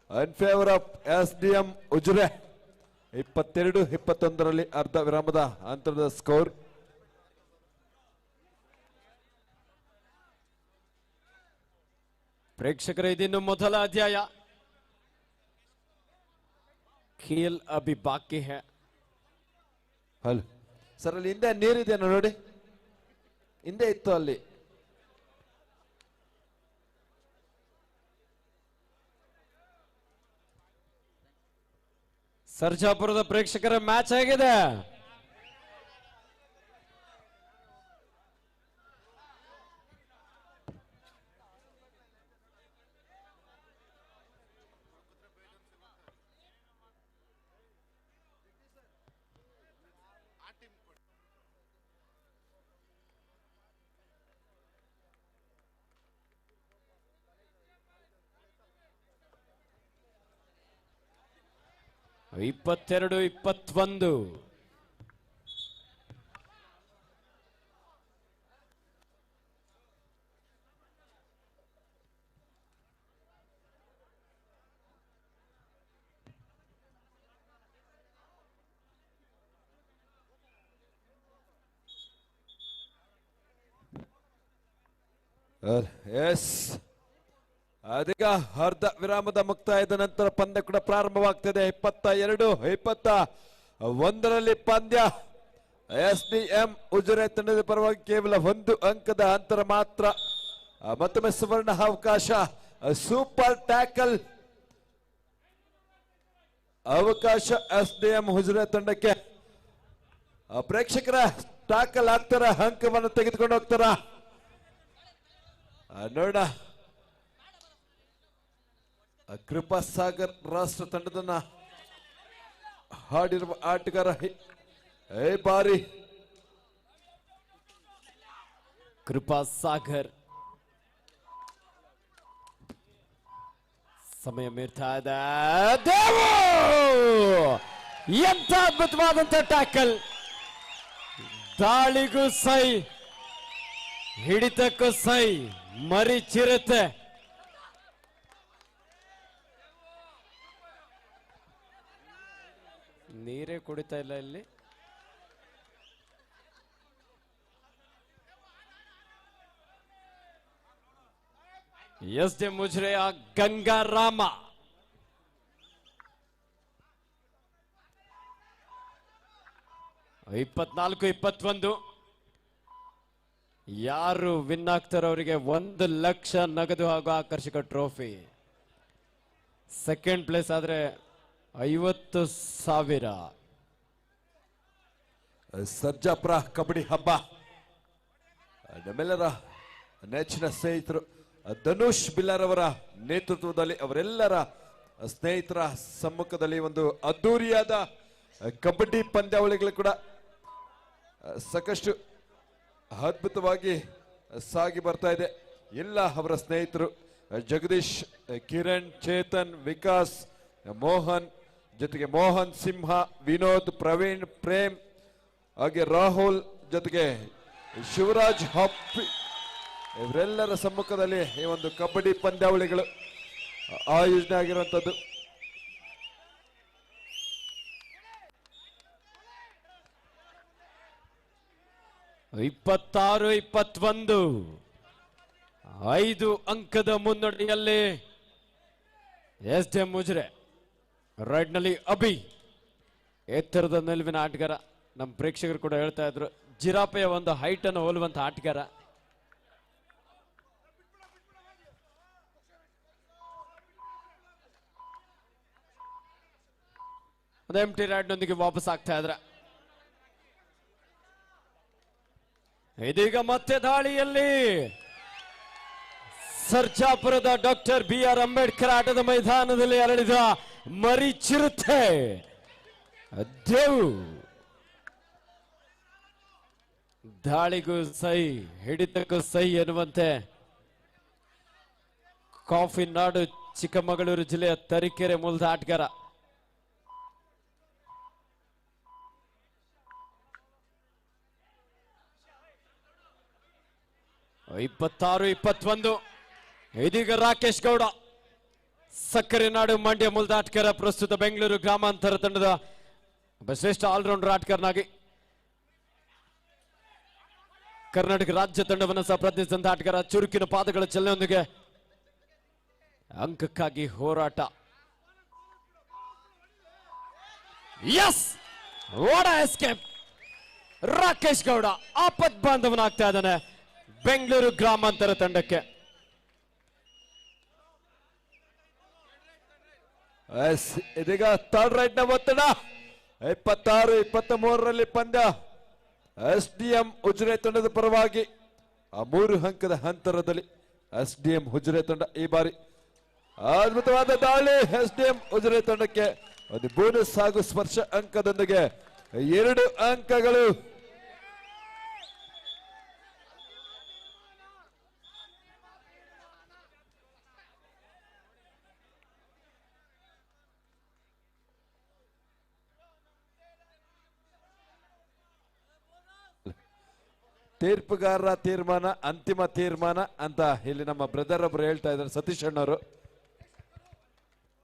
in favour of SDM Ujire. 22-21 ಅರ್ಧ ವಿರಾಮದ ಅಂತರದ ಸ್ಕೋರ್. ಪ್ರೇಕ್ಷಕರ ಇದಿನ್ನು ಮೊದಲ ಅಧ್ಯಾಯ. खेल अभी बाकी है. ಹಲೋ ಸರ್, ಅಲ್ಲಿ ಹಿಂದೆ ನೀರಿದೆಯಾ ನೋಡಿ, ಹಿಂದೆ ಇತ್ತು ಅಲ್ಲಿ. ಸರ್ಜಾಪುರದ ಪ್ರೇಕ್ಷಕರ ಮ್ಯಾಚ್ ಆಗಿದೆ. ಇಪ್ಪತ್ತೆರಡು 21. ಎಸ್, ಅದೀಗ ಅರ್ಧ ವಿರಾಮದ ಮುಕ್ತಾಯದ ನಂತರ ಪಂದ್ಯ ಕೂಡ ಪ್ರಾರಂಭವಾಗ್ತದೆ. 22-21 ಪಂದ್ಯ. SDM ಉಜಿರೆ ತಂಡದ ಪರವಾಗಿ ಕೇವಲ 1 ಅಂಕದ ಅಂತರ ಮಾತ್ರ. ಮತ್ತೊಮ್ಮೆ ಸುವರ್ಣ ಅವಕಾಶ, ಸೂಪರ್ ಟ್ಯಾಕಲ್ ಅವಕಾಶ SDM ಉಜಿರೆ ತಂಡಕ್ಕೆ. ಪ್ರೇಕ್ಷಕರ ಟ್ಯಾಕಲ್ ಆಗ್ತಾರ, ಅಂಕವನ್ನು ತೆಗೆದುಕೊಂಡು ಹೋಗ್ತಾರ ನೋಡ. ಕೃಪಾ ಸಾಗರ್ ರಾಷ್ಟ್ರ ತಂಡದನ್ನ ಹಾಡಿರುವ ಆಟಗಾರ ಬಾರಿ ಕೃಪಾ ಸಾಗರ್. ಸಮಯ ಮೀರ್ತಾ ಇದೆ. ದೇವು ಎಂತ ಅದ್ಭುತವಾದಂತ ಟ್ಯಾಕಲ್. ದಾಳಿಗೂ ಸೈ, ಹಿಡಿತಕ್ಕೂ ಸೈ. ಮರಿ ಚಿರತೆ ನೀರೇ ಕುಡಿತಾ ಇಲ್ಲ ಇಲ್ಲಿ. SDM ಉಜಿರೆಯ ಗಂಗಾರಾಮ. ಇಪ್ಪತ್ನಾಲ್ಕು 21. ಯಾರು ವಿನ್ ಆಗ್ತಾರೋ ಅವರಿಗೆ 1 ಲಕ್ಷ ನಗದು ಹಾಗೂ ಆಕರ್ಷಕ ಟ್ರೋಫಿ. ಸೆಕೆಂಡ್ ಪ್ಲೇಸ್ ಆದ್ರೆ 50,000. ಸರ್ಜಾಪುರ ಕಬಡ್ಡಿ ಹಬ್ಬ ನಮ್ಮೆಲ್ಲರ ನೆಚ್ಚಿನ ಸ್ನೇಹಿತರು ಧನುಷ್ ಬಿಲ್ಲರ್ ಅವರ ನೇತೃತ್ವದಲ್ಲಿ, ಅವರೆಲ್ಲರ ಸ್ನೇಹಿತರ ಸಮ್ಮುಖದಲ್ಲಿ ಒಂದು ಅದ್ದೂರಿಯಾದ ಕಬಡ್ಡಿ ಪಂದ್ಯಾವಳಿಗಳು ಕೂಡ ಸಾಕಷ್ಟು ಅದ್ಭುತವಾಗಿ ಸಾಗಿ ಬರ್ತಾ ಇದೆ. ಎಲ್ಲ ಅವರ ಸ್ನೇಹಿತರು ಜಗದೀಶ್, ಕಿರಣ್, ಚೇತನ್, ವಿಕಾಸ್, ಮೋಹನ್, ಜೊತೆಗೆ ಮೋಹನ್ ಸಿಂಹ, ವಿನೋದ್, ಪ್ರವೀಣ್, ಪ್ರೇಮ್, ಹಾಗೆ ರಾಹುಲ್, ಜೊತೆಗೆ ಶಿವರಾಜ್ ಹಪ್ಪಿ, ಇವರೆಲ್ಲರ ಸಮ್ಮುಖದಲ್ಲಿ ಈ ಒಂದು ಕಬಡ್ಡಿ ಪಂದ್ಯಾವಳಿಗಳು ಆಯೋಜನೆ ಆಗಿರುವಂತದ್ದು. ಇಪ್ಪತ್ತಾರು 21 5 ಅಂಕದ ಮುನ್ನಡೆಯಲ್ಲಿ SDM ಉಜಿರೆ. ರೈಡ್ ನಲ್ಲಿ ಅಭಿ, ಎತ್ತರದ ನಿಲುವಿನ ಆಟಗಾರ. ನಮ್ಮ ಪ್ರೇಕ್ಷಕರು ಕೂಡ ಹೇಳ್ತಾ ಇದ್ರು, ಜಿರಾಪೆಯ ಒಂದು ಹೈಟ್ ಅನ್ನು ಹೋಲುವಂತ ಆಟಗಾರ. ಒಂದು ಎಂಟಿ ರೈಡ್ ನೊಂದಿಗೆ ವಾಪಸ್ ಆಗ್ತಾ ಇದ್ರ. ಇದೀಗ ಮತ್ತೆ ದಾಳಿಯಲ್ಲಿ ಸರ್ಜಾಪುರದ ಡಾಕ್ಟರ್ BR ಅಂಬೇಡ್ಕರ್ ಆಟದ ಮೈದಾನದಲ್ಲಿ ಅರಳಿದ ಮರಿ ಚಿರತೆ ದೇವು ದಾಳಿಗೂ ಸೈ ಹಿಡಿತಕ್ಕೂ ಸೈ ಎನ್ನುವಂತೆ ಕಾಫಿ ನಾಡು ಚಿಕ್ಕಮಗಳೂರು ಜಿಲ್ಲೆಯ ತರೀಕೆರೆ ಮೂಲದ ಆಟಗಾರ. ಇಪ್ಪತ್ತಾರು 21 ಇದೀಗ ರಾಕೇಶ್ ಗೌಡ ಸಕ್ಕರೆ ನಾಡು ಮಂಡ್ಯ ಮೂಲದ ಆಟಗಾರ, ಪ್ರಸ್ತುತ ಬೆಂಗಳೂರು ಗ್ರಾಮಾಂತರ ತಂಡದ ಒಬ್ಬ ಶ್ರೇಷ್ಠ ಆಲ್ರೌಂಡರ್ ಆಟಗಾರನಾಗಿ ಕರ್ನಾಟಕ ರಾಜ್ಯ ತಂಡವನ್ನು ಸಹ ಪ್ರತಿನಿಧಿಸಿದಂತ ಆಟಗಾರ. ಚುರುಕಿನ ಪಾದಗಳ ಚಲನೆಯೊಂದಿಗೆ ಅಂಕಕ್ಕಾಗಿ ಹೋರಾಟ. Yes, what a escape! Rakesh Gowda ಆಪತ್ ಬಾಂಧವನಾಗ್ತಾ ಇದ್ದಾನೆ ಬೆಂಗಳೂರು ಗ್ರಾಮಾಂತರ ತಂಡಕ್ಕೆ. ಇದೀಗ ಥರ್ಡ್ ರೈಟ್ ನ ಒತ್ತಡ. 26-23 ಪಂದ್ಯ SDM ಉಜಿರೆ ತಂಡದ ಪರವಾಗಿ 3 ಅಂಕದ ಅಂತರದಲ್ಲಿ SDM ಉಜಿರೆ ತಂಡ ಈ ಬಾರಿ ಅದ್ಭುತವಾದ ದಾಳಿ. SDM ಉಜಿರೆ ತಂಡಕ್ಕೆ ಒಂದು ಬೋನಸ್ ಹಾಗೂ ಸ್ಪರ್ಶ ಅಂಕದೊಂದಿಗೆ 2 ಅಂಕಗಳು. ತೀರ್ಪುಗಾರರ ತೀರ್ಮಾನ ಅಂತಿಮ ತೀರ್ಮಾನ ಅಂತ ಇಲ್ಲಿ ನಮ್ಮ ಬ್ರದರ್ ಒಬ್ರು ಹೇಳ್ತಾ ಇದ್ದಾರೆ, ಸತೀಶ್ ಅಣ್ಣವರು.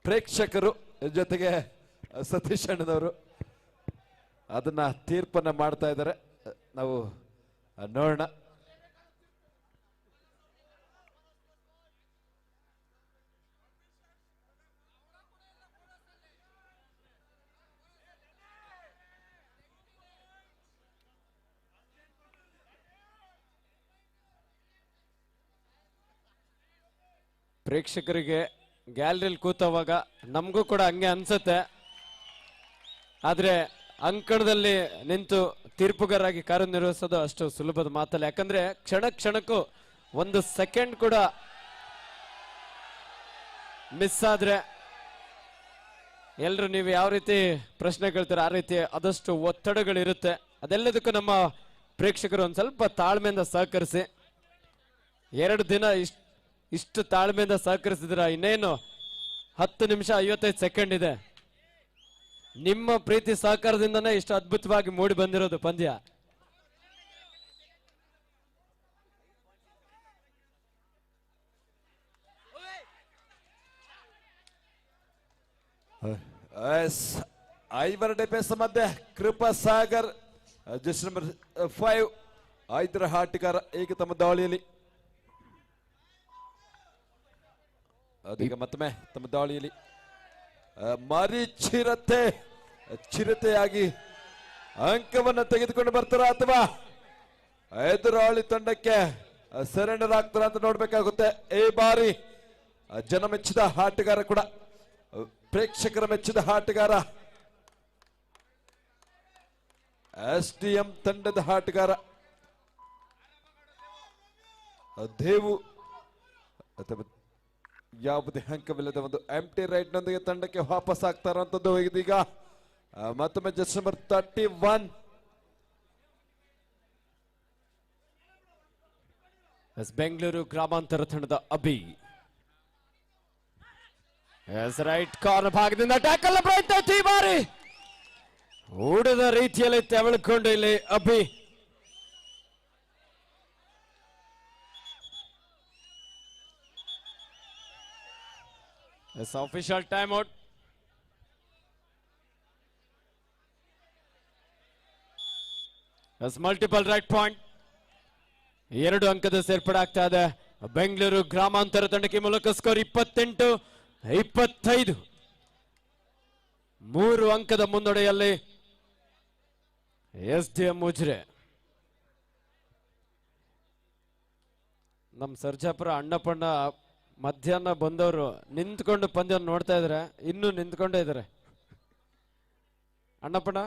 ಪ್ರೇಕ್ಷಕರು ಜೊತೆಗೆ ಸತೀಶ್ ಅಣ್ಣನವರು ಅದನ್ನ ತೀರ್ಪನ್ನ ಮಾಡ್ತಾ ಇದ್ದಾರೆ. ನಾವು ನೋಡೋಣ. ಪ್ರೇಕ್ಷಕರಿಗೆ ಗ್ಯಾಲರಿಯಲ್ಲಿ ಕೂತವಾಗ ನಮಗೂ ಕೂಡ ಹಂಗೆ ಅನ್ಸುತ್ತೆ, ಆದ್ರೆ ಅಂಕಣದಲ್ಲಿ ನಿಂತು ತೀರ್ಪುಗಾರಾಗಿ ಕಾರ್ಯನಿರ್ವಹಿಸೋದು ಅಷ್ಟು ಸುಲಭದ ಮಾತಲ್ಲ. ಯಾಕಂದ್ರೆ ಕ್ಷಣ ಕ್ಷಣಕ್ಕೂ 1 ಸೆಕೆಂಡ್ ಕೂಡ ಮಿಸ್ ಆದ್ರೆ ಎಲ್ರು ನೀವು ಯಾವ ರೀತಿ ಪ್ರಶ್ನೆ ಕೇಳ್ತೀರ ಆ ರೀತಿ ಆದಷ್ಟು ಒತ್ತಡಗಳಿರುತ್ತೆ. ಅದೆಲ್ಲದಕ್ಕೂ ನಮ್ಮ ಪ್ರೇಕ್ಷಕರು ಒಂದ್ ಸ್ವಲ್ಪ ತಾಳ್ಮೆಯಿಂದ ಸಹಕರಿಸಿ. 2 ದಿನ ಇಷ್ಟು ತಾಳ್ಮೆಯಿಂದ ಸಹಕರಿಸಿದ್ರ ಇನ್ನೇನು 10 ನಿಮಿಷ 55 ಸೆಕೆಂಡ್ ಇದೆ. ನಿಮ್ಮ ಪ್ರೀತಿ ಸಹಕಾರದಿಂದನೇ ಇಷ್ಟು ಅದ್ಭುತವಾಗಿ ಮೂಡಿ ಬಂದಿರೋದು ಪಂದ್ಯ. ಐವರ ಡಿಫೆನ್ಸ್ ಮಧ್ಯೆ ಕೃಪಾ ಸಾಗರ್ ಜಸ್ಟ್ ನಂಬರ್ 5 ಐದರ ಆಟಗಾರ ಈಗ ತಮ್ಮ ದಾಳಿಯಲ್ಲಿ ಅದೀಗ ಮತ್ತೊಮ್ಮೆ ತಮ್ಮ ದಾಳಿಯಲ್ಲಿ ಮರಿ ಚಿರತೆಯಾಗಿ ಅಂಕವನ್ನು ತೆಗೆದುಕೊಂಡು ಬರ್ತಾರ ಅಥವಾ ಎದುರಾಳಿ ತಂಡಕ್ಕೆ ಸರೆಂಡರ್ ಆಗ್ತಾರ ಅಂತ ನೋಡ್ಬೇಕಾಗುತ್ತೆ. ಈ ಬಾರಿ ಜನ ಮೆಚ್ಚಿದ ಆಟಗಾರ ಕೂಡ, ಪ್ರೇಕ್ಷಕರ ಮೆಚ್ಚಿದ ಆಟಗಾರ, SDM ತಂಡದ ಆಟಗಾರ ದೇವು ಅಥವಾ ಯಾವುದೇ ಅಂಕವಿಲ್ಲದ ಒಂದು ಎಂಟಿ ರೈಟ್ ನೊಂದಿಗೆ ತಂಡಕ್ಕೆ ವಾಪಸ್ ಆಗ್ತಾ ಇರುವಂತದ್ದು. ಇದೀಗ ಮತ್ತೊಮ್ಮೆ ಜಸ್ಟ್ ನಂಬರ್ 31 ಬೆಂಗಳೂರು ಗ್ರಾಮಾಂತರ ತಂಡದ ಅಭಿ. ರೈಟ್ ಕಾರ್ನರ್ ಭಾಗದಿಂದ ಟ್ಯಾಕಲ್ ಪ್ರಯತ್ನ ಈ ಬಾರಿ ಹೂಡದ ರೀತಿಯಲ್ಲಿ ತೆವಳಿಕೊಂಡು ಇಲ್ಲಿ Abhi. It's official timeout. As multiple right point. 2 ಅಂಕದ ಸೇರ್ಪಡೆ ಆಗ್ತಾ ಇದೆ ಬೆಂಗಳೂರು ಗ್ರಾಮಾಂತರ ತಂಡಕ್ಕೆ. ಮೂಲಕ ಸ್ಕೋರ್ 28-25. 3 ಅಂಕದ ಮುನ್ನಡೆಯಲ್ಲಿ SDM ಉಜಿರೆ. ನಮ್ಮ ಸರ್ಜಾಪುರ ಅಣ್ಣಪ್ಪಣ್ಣ ಮಧ್ಯಾಹ್ನ ಬಂದವರು ನಿಂತ್ಕೊಂಡು ಪಂದ್ಯ ನೋಡ್ತಾ ಇದ್ರೆ ಇನ್ನೂ ನಿಂತ್ಕೊಂಡೇ ಇದ್ದಾರೆ. ಅಣ್ಣಪ್ಪಣ್ಣ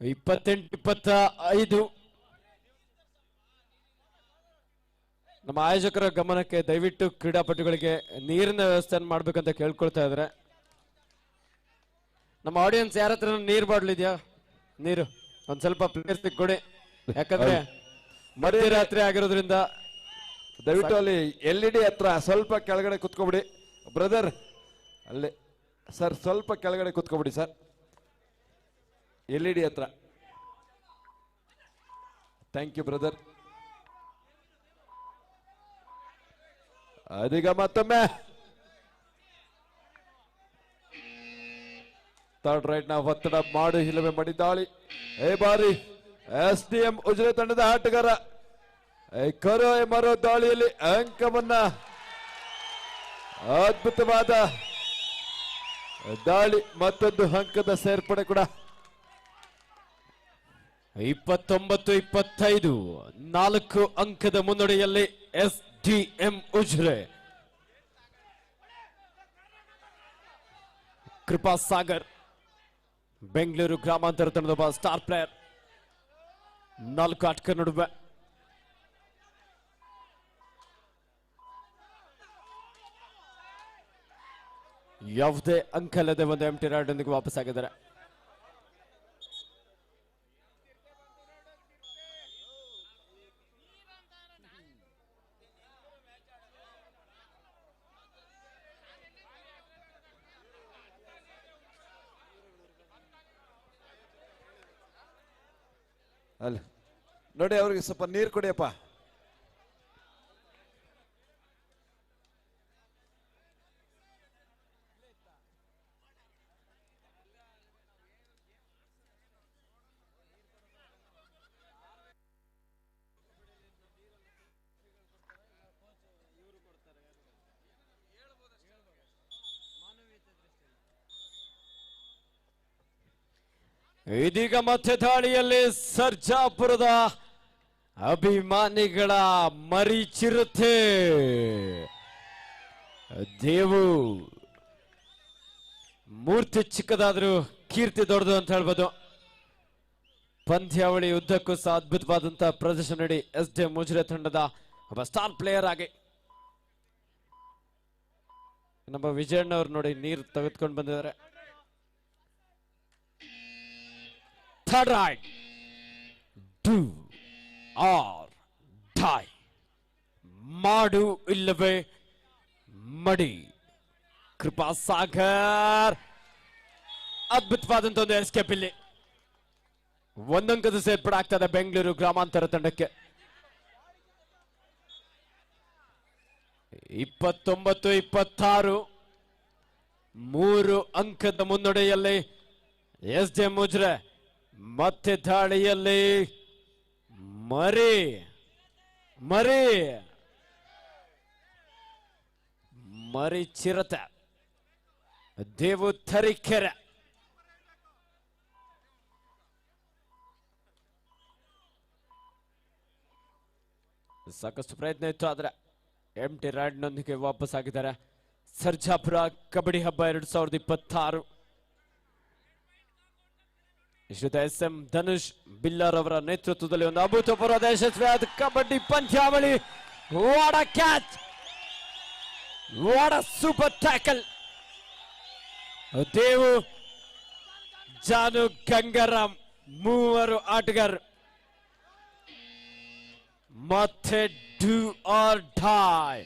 28-25. ನಮ್ಮ ಆಯೋಜಕರ ಗಮನಕ್ಕೆ ದಯವಿಟ್ಟು ಕ್ರೀಡಾಪಟುಗಳಿಗೆ ನೀರಿನ ವ್ಯವಸ್ಥೆಯನ್ನು ಮಾಡ್ಬೇಕಂತ ಕೇಳ್ಕೊಳ್ತಾ ಇದ್ದಾರೆ. ನಮ್ಮ ಆಡಿಯನ್ಸ್ ಯಾರ ಹತ್ರ ನೀರು ಬಾಟ್ಲ್ ಇದೆಯಾ? ನೀರು ಒಂದ್ ಸ್ವಲ್ಪ ಪ್ಲೇಸ್ ಕೊಡಿ, ಯಾಕಂದ್ರೆ ಮಧ್ಯರಾತ್ರಿ ಆಗಿರೋದ್ರಿಂದ. ದಯವಿಟ್ಟು ಅಲ್ಲಿ LED ಹತ್ರ ಸ್ವಲ್ಪ ಕೆಳಗಡೆ ಕುತ್ಕೊಬಿಡಿ ಬ್ರದರ್. ಅಲ್ಲಿ ಸರ್ ಸ್ವಲ್ಪ ಕೆಳಗಡೆ ಕುತ್ಕೊಬಿಡಿ ಸರ್, LED ಹತ್ರ. Thank you brother. ಅದೀಗ ಮತ್ತೊಮ್ಮೆ ಥರ್ಡ್ ರೈಟ್ ನ ಒತ್ತಡ ಮಾಡು ಹಿಲುಮೆ ಮಾಡಿದ್ದಾಳಿ. ಈ ಬಾರಿ SDM ಉಜಿರೆ ತಂಡದ ಆಟಗಾರ ಕರೋ ಮರೋ ದಾಳಿಯಲ್ಲಿ ಅಂಕವನ್ನ, ಅದ್ಭುತವಾದ ದಾಳಿ, ಮತ್ತೊಂದು ಅಂಕದ ಸೇರ್ಪಡೆ ಕೂಡ. 29-25, 4 ಅಂಕದ ಮುನ್ನಡೆಯಲ್ಲಿ SDM ಉಜಿರೆ. ಕೃಪಾ ಸಾಗರ್ ಬೆಂಗಳೂರು ಗ್ರಾಮಾಂತರ ತಂಡದ ಸ್ಟಾರ್ ಪ್ಲೇಯರ್. 4 ಆಟಗಾರ ನಡುವೆ ಯಾವುದೇ ಅಂಕ ಇಲ್ಲದೆ ಒಂದು ಎಂಟಿ ರೈಡ್ ಒಂದಿಗೆ ವಾಪಸ್ ಆಗಿದ್ದಾರೆ. ಅಲ್ಲ ನೋಡಿ, ಅವ್ರಿಗೆ ಸ್ವಲ್ಪ ನೀರು ಕೊಡಿಯಪ್ಪ. ಇದೀಗ ಮತ್ತೆ ದಾಳಿಯಲ್ಲಿ ಸರ್ಜಾಪುರದ ಅಭಿಮಾನಿಗಳ ಮರಿ ಚಿರತೆ ದೇವು. ಮೂರ್ತಿ ಚಿಕ್ಕದಾದ್ರೂ ಕೀರ್ತಿ ದೊಡ್ಡದು ಅಂತ ಹೇಳ್ಬೋದು. ಪಂದ್ಯಾವಳಿ ಉದ್ದಕ್ಕೂ ಸಹ ಅದ್ಭುತವಾದಂತಹ ಪ್ರದರ್ಶನ ನೀಡಿ SDM ಉಜಿರೆ ತಂಡದ ಒಬ್ಬ ಸ್ಟಾರ್ ಪ್ಲೇಯರ್ ಆಗಿ ನಮ್ಮ ವಿಜಯಣ್ಣವ್ರು ನೋಡಿ ನೀರು ತೆಗೆದುಕೊಂಡು ಬಂದಿದ್ದಾರೆ. Third right, do or die, ಮಾಡು ಇಲ್ಲವೇ ಮಡಿ. ಕೃಪಾ ಸಾಗರ್ ಅದ್ಭುತವಾದಂತ ಒಂದು ಎಸ್ಕೇಪ್. ಇಲ್ಲಿ ಒಂದಂಕದ ಸೇರ್ಪಡೆ ಆಗ್ತದೆ ಬೆಂಗಳೂರು ಗ್ರಾಮಾಂತರ ತಂಡಕ್ಕೆ. 29-26, 3 ಅಂಕದ ಮುನ್ನಡೆಯಲ್ಲಿ SDM ಉಜಿರೆ. ಮತ್ತೆ ದಾಳಿಯಲ್ಲಿ ಮರಿ ಮರಿ ಮರಿ ಚಿರತೆ ದೇವು ತರೀಕೆರೆ. ಸಾಕಷ್ಟು ಪ್ರಯತ್ನ ಇತ್ತು, ಆದ್ರೆ ಎಂಟಿ ರೈಡ್ನೊಂದಿಗೆ ವಾಪಸ್ ಆಗಿದ್ದಾರೆ. ಸರ್ಜಾಪುರ ಕಬಡ್ಡಿ ಹಬ್ಬ 2026 ಶ್ರೀಯುತ SM ಧನುಷ್ ಬಿಲ್ಲರ್ ಅವರ ನೇತೃತ್ವದಲ್ಲಿ ಒಂದು ಅಭೂತಪೂರ್ವ ಯಶಸ್ವಿಯಾದ ಕಬಡ್ಡಿ ಪಂದ್ಯಾವಳಿ. What a catch, what a super tackle. Devu, Janu, Gangaram ಮೂವರು ಆಟಗಾರರು. ಮತ್ತೆ ಡೂ ಆರ್ ಡೈ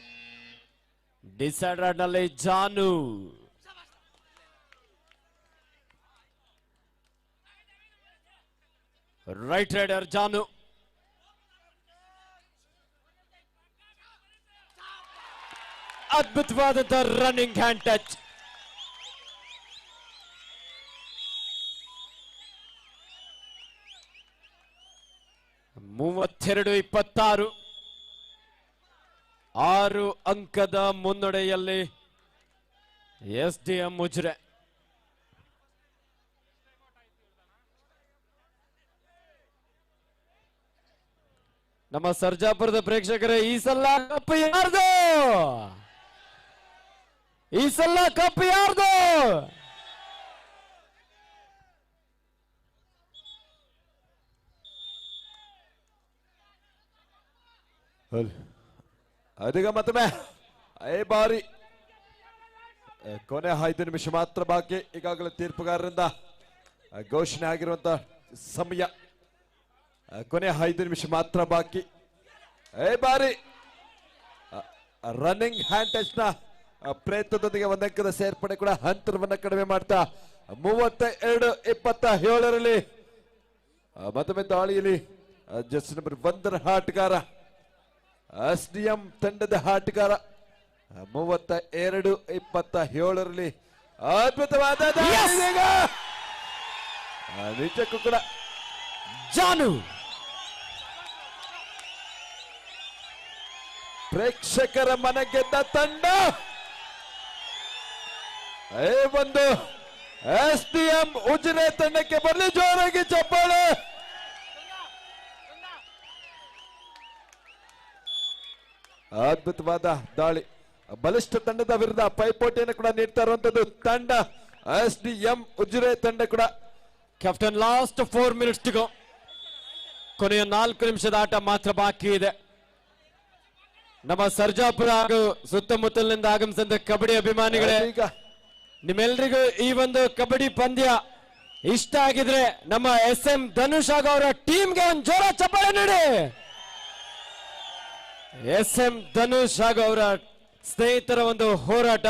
ಡಿಸೈಡರ್ ನಲ್ಲಿ ಜಾನು. ರೈಟ್ ರೈಡರ್ ಜಾನು. ಅದ್ಭುತವಾದಂತ ರನ್ನಿಂಗ್ ಹ್ಯಾಂಡ್ ಟಚ್. ಮೂವತ್ತೆರಡು 26, 6 ಅಂಕದ ಮುನ್ನಡೆಯಲ್ಲಿ SDM ಉಜಿರೆ. ನಮ್ಮ ಸರ್ಜಾಪುರದ ಪ್ರೇಕ್ಷಕರೇ, ಈ ಸಲ ಕಪ್ ಯಾರ್ದು? ಈ ಸಲ ಕಪ್ ಯಾರ್ದು? ಅದೀಗ ಮತ್ತೊಮ್ಮೆ ಬಾರಿ ಕೊನೆ 5 ನಿಮಿಷ ಮಾತ್ರ ಬಾಕಿ. ಈಗಾಗಲೇ ತೀರ್ಪುಗಾರರಿಂದ ಘೋಷಣೆ ಆಗಿರುವಂತಹ ಸಮಯ. ಕೊನೆ 5 ನಿಮಿಷ ಮಾತ್ರ ಬಾಕಿ. ಬಾರಿ ರನ್ನಿಂಗ್ ಹ್ಯಾಂಡ್ ಟಚ್ ನ ಪ್ರಯತ್ನದೊಂದಿಗೆ ಒಂದಂಕದ ಸೇರ್ಪಡೆ ಕೂಡ ಅಂತರವನ್ನ ಕಡಿಮೆ ಮಾಡ್ತಾ 32-27ರಲ್ಲಿ ಮತ್ತೊಮ್ಮೆ ದಾಳಿಯಲ್ಲಿ ಜರ್ಸಿ ನಂಬರ್ 1 ಆಟಗಾರ SDM ತಂಡದ ಆಟಗಾರ 32-27ರಲ್ಲಿ ಅದ್ಭುತವಾದ ನಿಜಕ್ಕೂ ಕೂಡ ಜಾನು ಪ್ರೇಕ್ಷಕರ ಮನ ಗೆದ್ದ ತಂಡ ಒಂದು SDM ಉಜಿರೆ ತಂಡಕ್ಕೆ ಬರಲಿ ಜೋರಾಗಿ ಚಪ್ಪಾಳೆ. ಅದ್ಭುತವಾದ ದಾಳಿ, ಬಲಿಷ್ಠ ತಂಡದ ವಿರುದ್ಧ ಪೈಪೋಟಿಯನ್ನು ಕೂಡ ನೀಡ್ತಾ ಇರುವಂತದ್ದು ತಂಡ SDM ಉಜಿರೆ ತಂಡ ಕೂಡ. Captain last 4 minutes to go. ಕೊನೆಯ 4 ನಿಮಿಷದ ಆಟ ಮಾತ್ರ ಬಾಕಿ ಇದೆ. ನಮ್ಮ ಸರ್ಜಾಪುರ ಹಾಗೂ ಸುತ್ತಮುತ್ತಲಿನಿಂದ ಆಗಮಿಸಿದ ಕಬಡ್ಡಿ ಅಭಿಮಾನಿಗಳೇ, ಈಗ ನಿಮ್ಮೆಲ್ಲರಿಗೂ ಈ ಒಂದು ಕಬಡ್ಡಿ ಪಂದ್ಯ ಇಷ್ಟ ಆಗಿದ್ರೆ ನಮ್ಮ SM ಧನುಷ್ ಹಾಗೂ ಅವರ ಟೀಮ್ಗೆ ಒಂದು ಜೋರ ಚಪ್ಪಾಳೆ ನೀಡಿ. SM ಧನುಷ್ ಹಾಗೂ ಅವರ ಸ್ನೇಹಿತರ ಒಂದು ಹೋರಾಟ.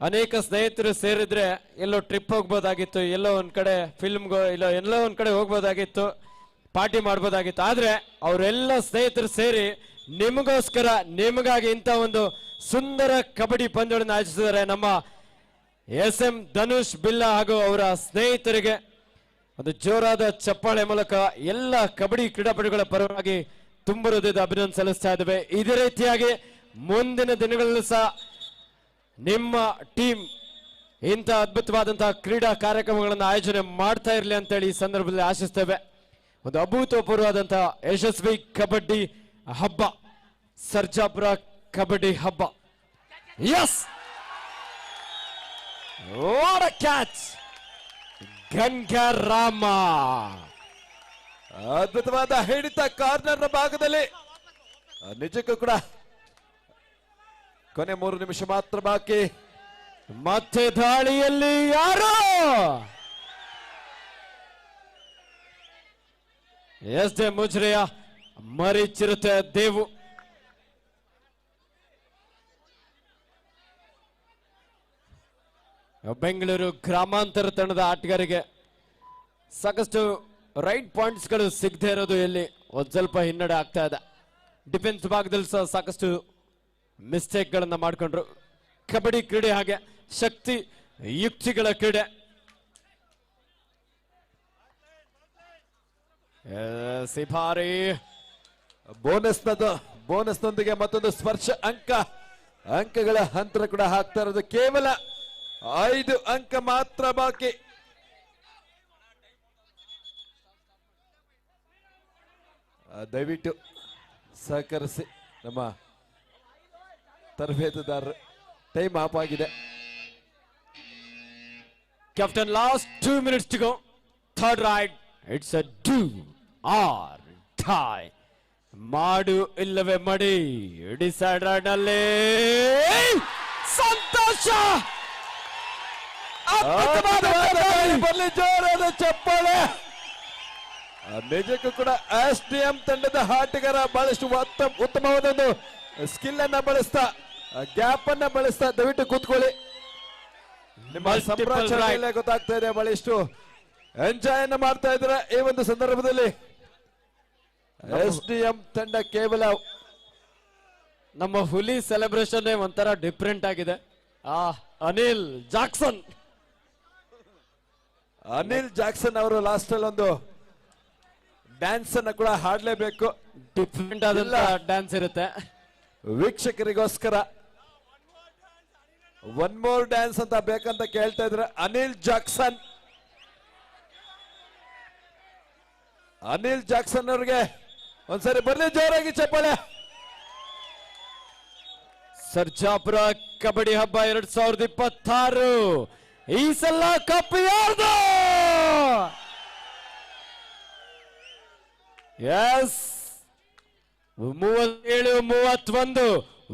ಅನೇಕ ಸ್ನೇಹಿತರು ಸೇರಿದ್ರೆ ಎಲ್ಲೋ ಟ್ರಿಪ್ ಹೋಗ್ಬೋದಾಗಿತ್ತು, ಎಲ್ಲೋ ಒಂದ್ ಕಡೆ ಫಿಲ್ಮ್ಗೋ ಎಲ್ಲೋ ಒಂದ್ ಕಡೆ ಹೋಗ್ಬೋದಾಗಿತ್ತು, ಪಾರ್ಟಿ ಮಾಡ್ಬೋದಾಗಿತ್ತು. ಆದ್ರೆ ಅವರೆಲ್ಲ ಸ್ನೇಹಿತರು ಸೇರಿ ನಿಮಗೋಸ್ಕರ, ನಿಮಗಾಗಿ ಇಂಥ ಒಂದು ಸುಂದರ ಕಬಡ್ಡಿ ಪಂದ್ಯಗಳನ್ನು ಆಯೋಜಿಸಿದ್ದಾರೆ. ನಮ್ಮ SM ಧನುಷ್ ಬಿಲ್ಲಾ ಹಾಗೂ ಅವರ ಸ್ನೇಹಿತರಿಗೆ ಒಂದು ಜೋರಾದ ಚಪ್ಪಾಳೆ ಮೂಲಕ ಎಲ್ಲ ಕಬಡ್ಡಿ ಕ್ರೀಡಾಪಟುಗಳ ಪರವಾಗಿ ತುಂಬ ಹೃದಯದ ಅಭಿನಂದನೆ ಸಲ್ಲಿಸ್ತಾ ಇದ್ದೇವೆ. ಇದೇ ರೀತಿಯಾಗಿ ಮುಂದಿನ ದಿನಗಳಲ್ಲೂ ಸಹ ನಿಮ್ಮ ಟೀಮ್ ಇಂಥ ಅದ್ಭುತವಾದಂತಹ ಕ್ರೀಡಾ ಕಾರ್ಯಕ್ರಮಗಳನ್ನು ಆಯೋಜನೆ ಮಾಡ್ತಾ ಇರಲಿ ಅಂತೇಳಿ ಈ ಸಂದರ್ಭದಲ್ಲಿ ಆಶಿಸ್ತೇವೆ. ಒಂದು ಅಭೂತಪೂರ್ವವಾದಂತಹ ಯಶಸ್ವಿ ಕಬಡ್ಡಿ ಹಬ್ಬ, ಸರ್ಜಾಪುರ ಕಬಡ್ಡಿ ಹಬ್ಬ. Yes, what a catch, Gangarama. ಅದ್ಭುತವಾದ ಹಿಡಿತ ಕಾರ್ನರ್ ಭಾಗದಲ್ಲಿ. ನಿಜಕ್ಕೂ ಕೂಡ ಕೊನೆ 3 ನಿಮಿಷ ಮಾತ್ರ ಬಾಕಿ. ಮತ್ತೆ ದಾಳಿಯಲ್ಲಿ ಯಾರು? SD ಮುಜ್ರೆಯ ಮರಿ ಚಿರತೆ ದೇವು. ಬೆಂಗಳೂರು ಗ್ರಾಮಾಂತರ ತಂಡದ ಆಟಗಾರರಿಗೆ ಸಾಕಷ್ಟು ರೈಟ್ ಪಾಯಿಂಟ್ಸ್ ಗಳು ಸಿಗದೆ ಇರೋದು ಇಲ್ಲಿ ಒಂದ್ ಸ್ವಲ್ಪ ಹಿನ್ನಡೆ ಆಗ್ತಾ ಇದೆ. ಡಿಫೆನ್ಸ್ ಭಾಗದಲ್ಲಿ ಸಹ ಸಾಕಷ್ಟು ಮಿಸ್ಟೇಕ್ ಗಳನ್ನ ಮಾಡ್ಕೊಂಡ್ರು. ಕಬಡ್ಡಿ ಕ್ರೀಡೆ ಹಾಗೆ ಶಕ್ತಿ ಯುಕ್ತಿಗಳ ಕ್ರೀಡೆ. ಸಿಫಾರಿ ಬೋನಸ್ನೊಂದಿಗೆ ಮತ್ತೊಂದು ಸ್ಪರ್ಶ ಅಂಕಗಳ ಅಂತರ ಕೂಡ ಹಾಕ್ತಾ ಇರೋದು. ಕೇವಲ 5 ಅಂಕ ಮಾತ್ರ ಬಾಕಿ. ದಯವಿಟ್ಟು ಸಹಕರಿಸಿ ನಮ್ಮ ತರಬೇತುದಾರರು. ಟೈಮ್ ಆಫ್ ಆಗಿದೆ. Captain last 2 minutes to go. Third raid, it's a do or die. ಮಾಡು ಇಲ್ಲವೇ ಮಡಿ. ಡಿಸೈಡ್ ರೈಡ್ ನಲ್ಲಿ ಸಂತೋಷ. ಬರ್ಲಿ ಜೋರಾದ ಚಪ್ಪಾಳೆ. ನಿಜಕ್ಕೂ ಕೂಡ SDM ತಂಡದ ಆಟಗಾರ ಬಹಳಷ್ಟು ಉತ್ತಮವಾದ ಒಂದು ಸ್ಕಿಲ್ ಅನ್ನ ಬಳಸ್ತಾ, ಗ್ಯಾಪ್ ಅನ್ನ ಬಳಸ್ತಾ. ದಯವಿಟ್ಟು ಕೂತ್ಕೊಳ್ಳಿ. ನಿಮ್ಮ ಸಂಪ್ರಚಾರ ಗೊತ್ತಾಗ್ತಾ ಇದೆ, ಬಹಳಷ್ಟು ಎಂಜಾಯ್ ಅನ್ನ ಮಾಡ್ತಾ ಇದ್ರೆ ಈ ಒಂದು ಸಂದರ್ಭದಲ್ಲಿ. SDM ತಂಡ ಕೇವಲ ನಮ್ಮ ಹುಲಿ ಸೆಲೆಬ್ರೇಷನ್ ಒಂಥರ ಡಿಫ್ರೆಂಟ್ ಆಗಿದೆ. ಅನಿಲ್ ಜಾಕ್ಸನ್ ಅವರು ಲಾಸ್ಟ್ ಅಲ್ಲಿ ಒಂದು ಡ್ಯಾನ್ಸ್ ಅನ್ನ ಕೂಡ ಹಾಡ್ಲೇಬೇಕು. ಡಿಫ್ರೆಂಟ್ ಆದ ಡ್ಯಾನ್ಸ್ ಇರುತ್ತೆ. ವೀಕ್ಷಕರಿಗೋಸ್ಕರ ಒನ್ ಮೋರ್ ಡ್ಯಾನ್ಸ್ ಅಂತ ಬೇಕಂತ ಕೇಳ್ತಾ ಇದ್ರೆ ಅನಿಲ್ ಜಾಕ್ಸನ್ ಅವ್ರಿಗೆ ಒಂದ್ಸರಿ ಬರ್ಲಿ ಜೋರಾಗಿ ಚಪ್ಪಾಳೆ. ಸರ್ಜಾಪುರ ಕಬಡ್ಡಿ ಹಬ್ಬ 2026. ಈ ಸಲ ಕಪ್ ಯಾರ್ದು? ಎಸ್, 37-31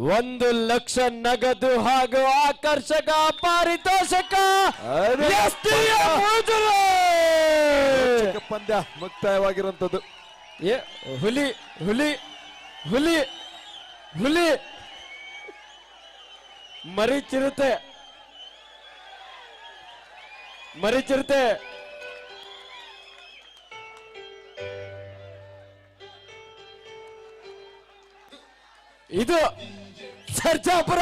1,00,000 ನಗದು ಹಾಗೂ ಆಕರ್ಷಕ ಪಾರಿತೋಷಕ. ಅರೆ STM ಮೂಜೂರು. ಪಂದ್ಯ ಮುಕ್ತಾಯವಾಗಿರುವಂತದ್ದು. ಹುಲಿ ಹುಲಿ ಹುಲಿ ಹುಲಿ ಮರಿಚಿರುತ್ತೆ ಮರಿಚಿರುತ್ತೆ. ಇದು ಸರ್ಜಾಪುರ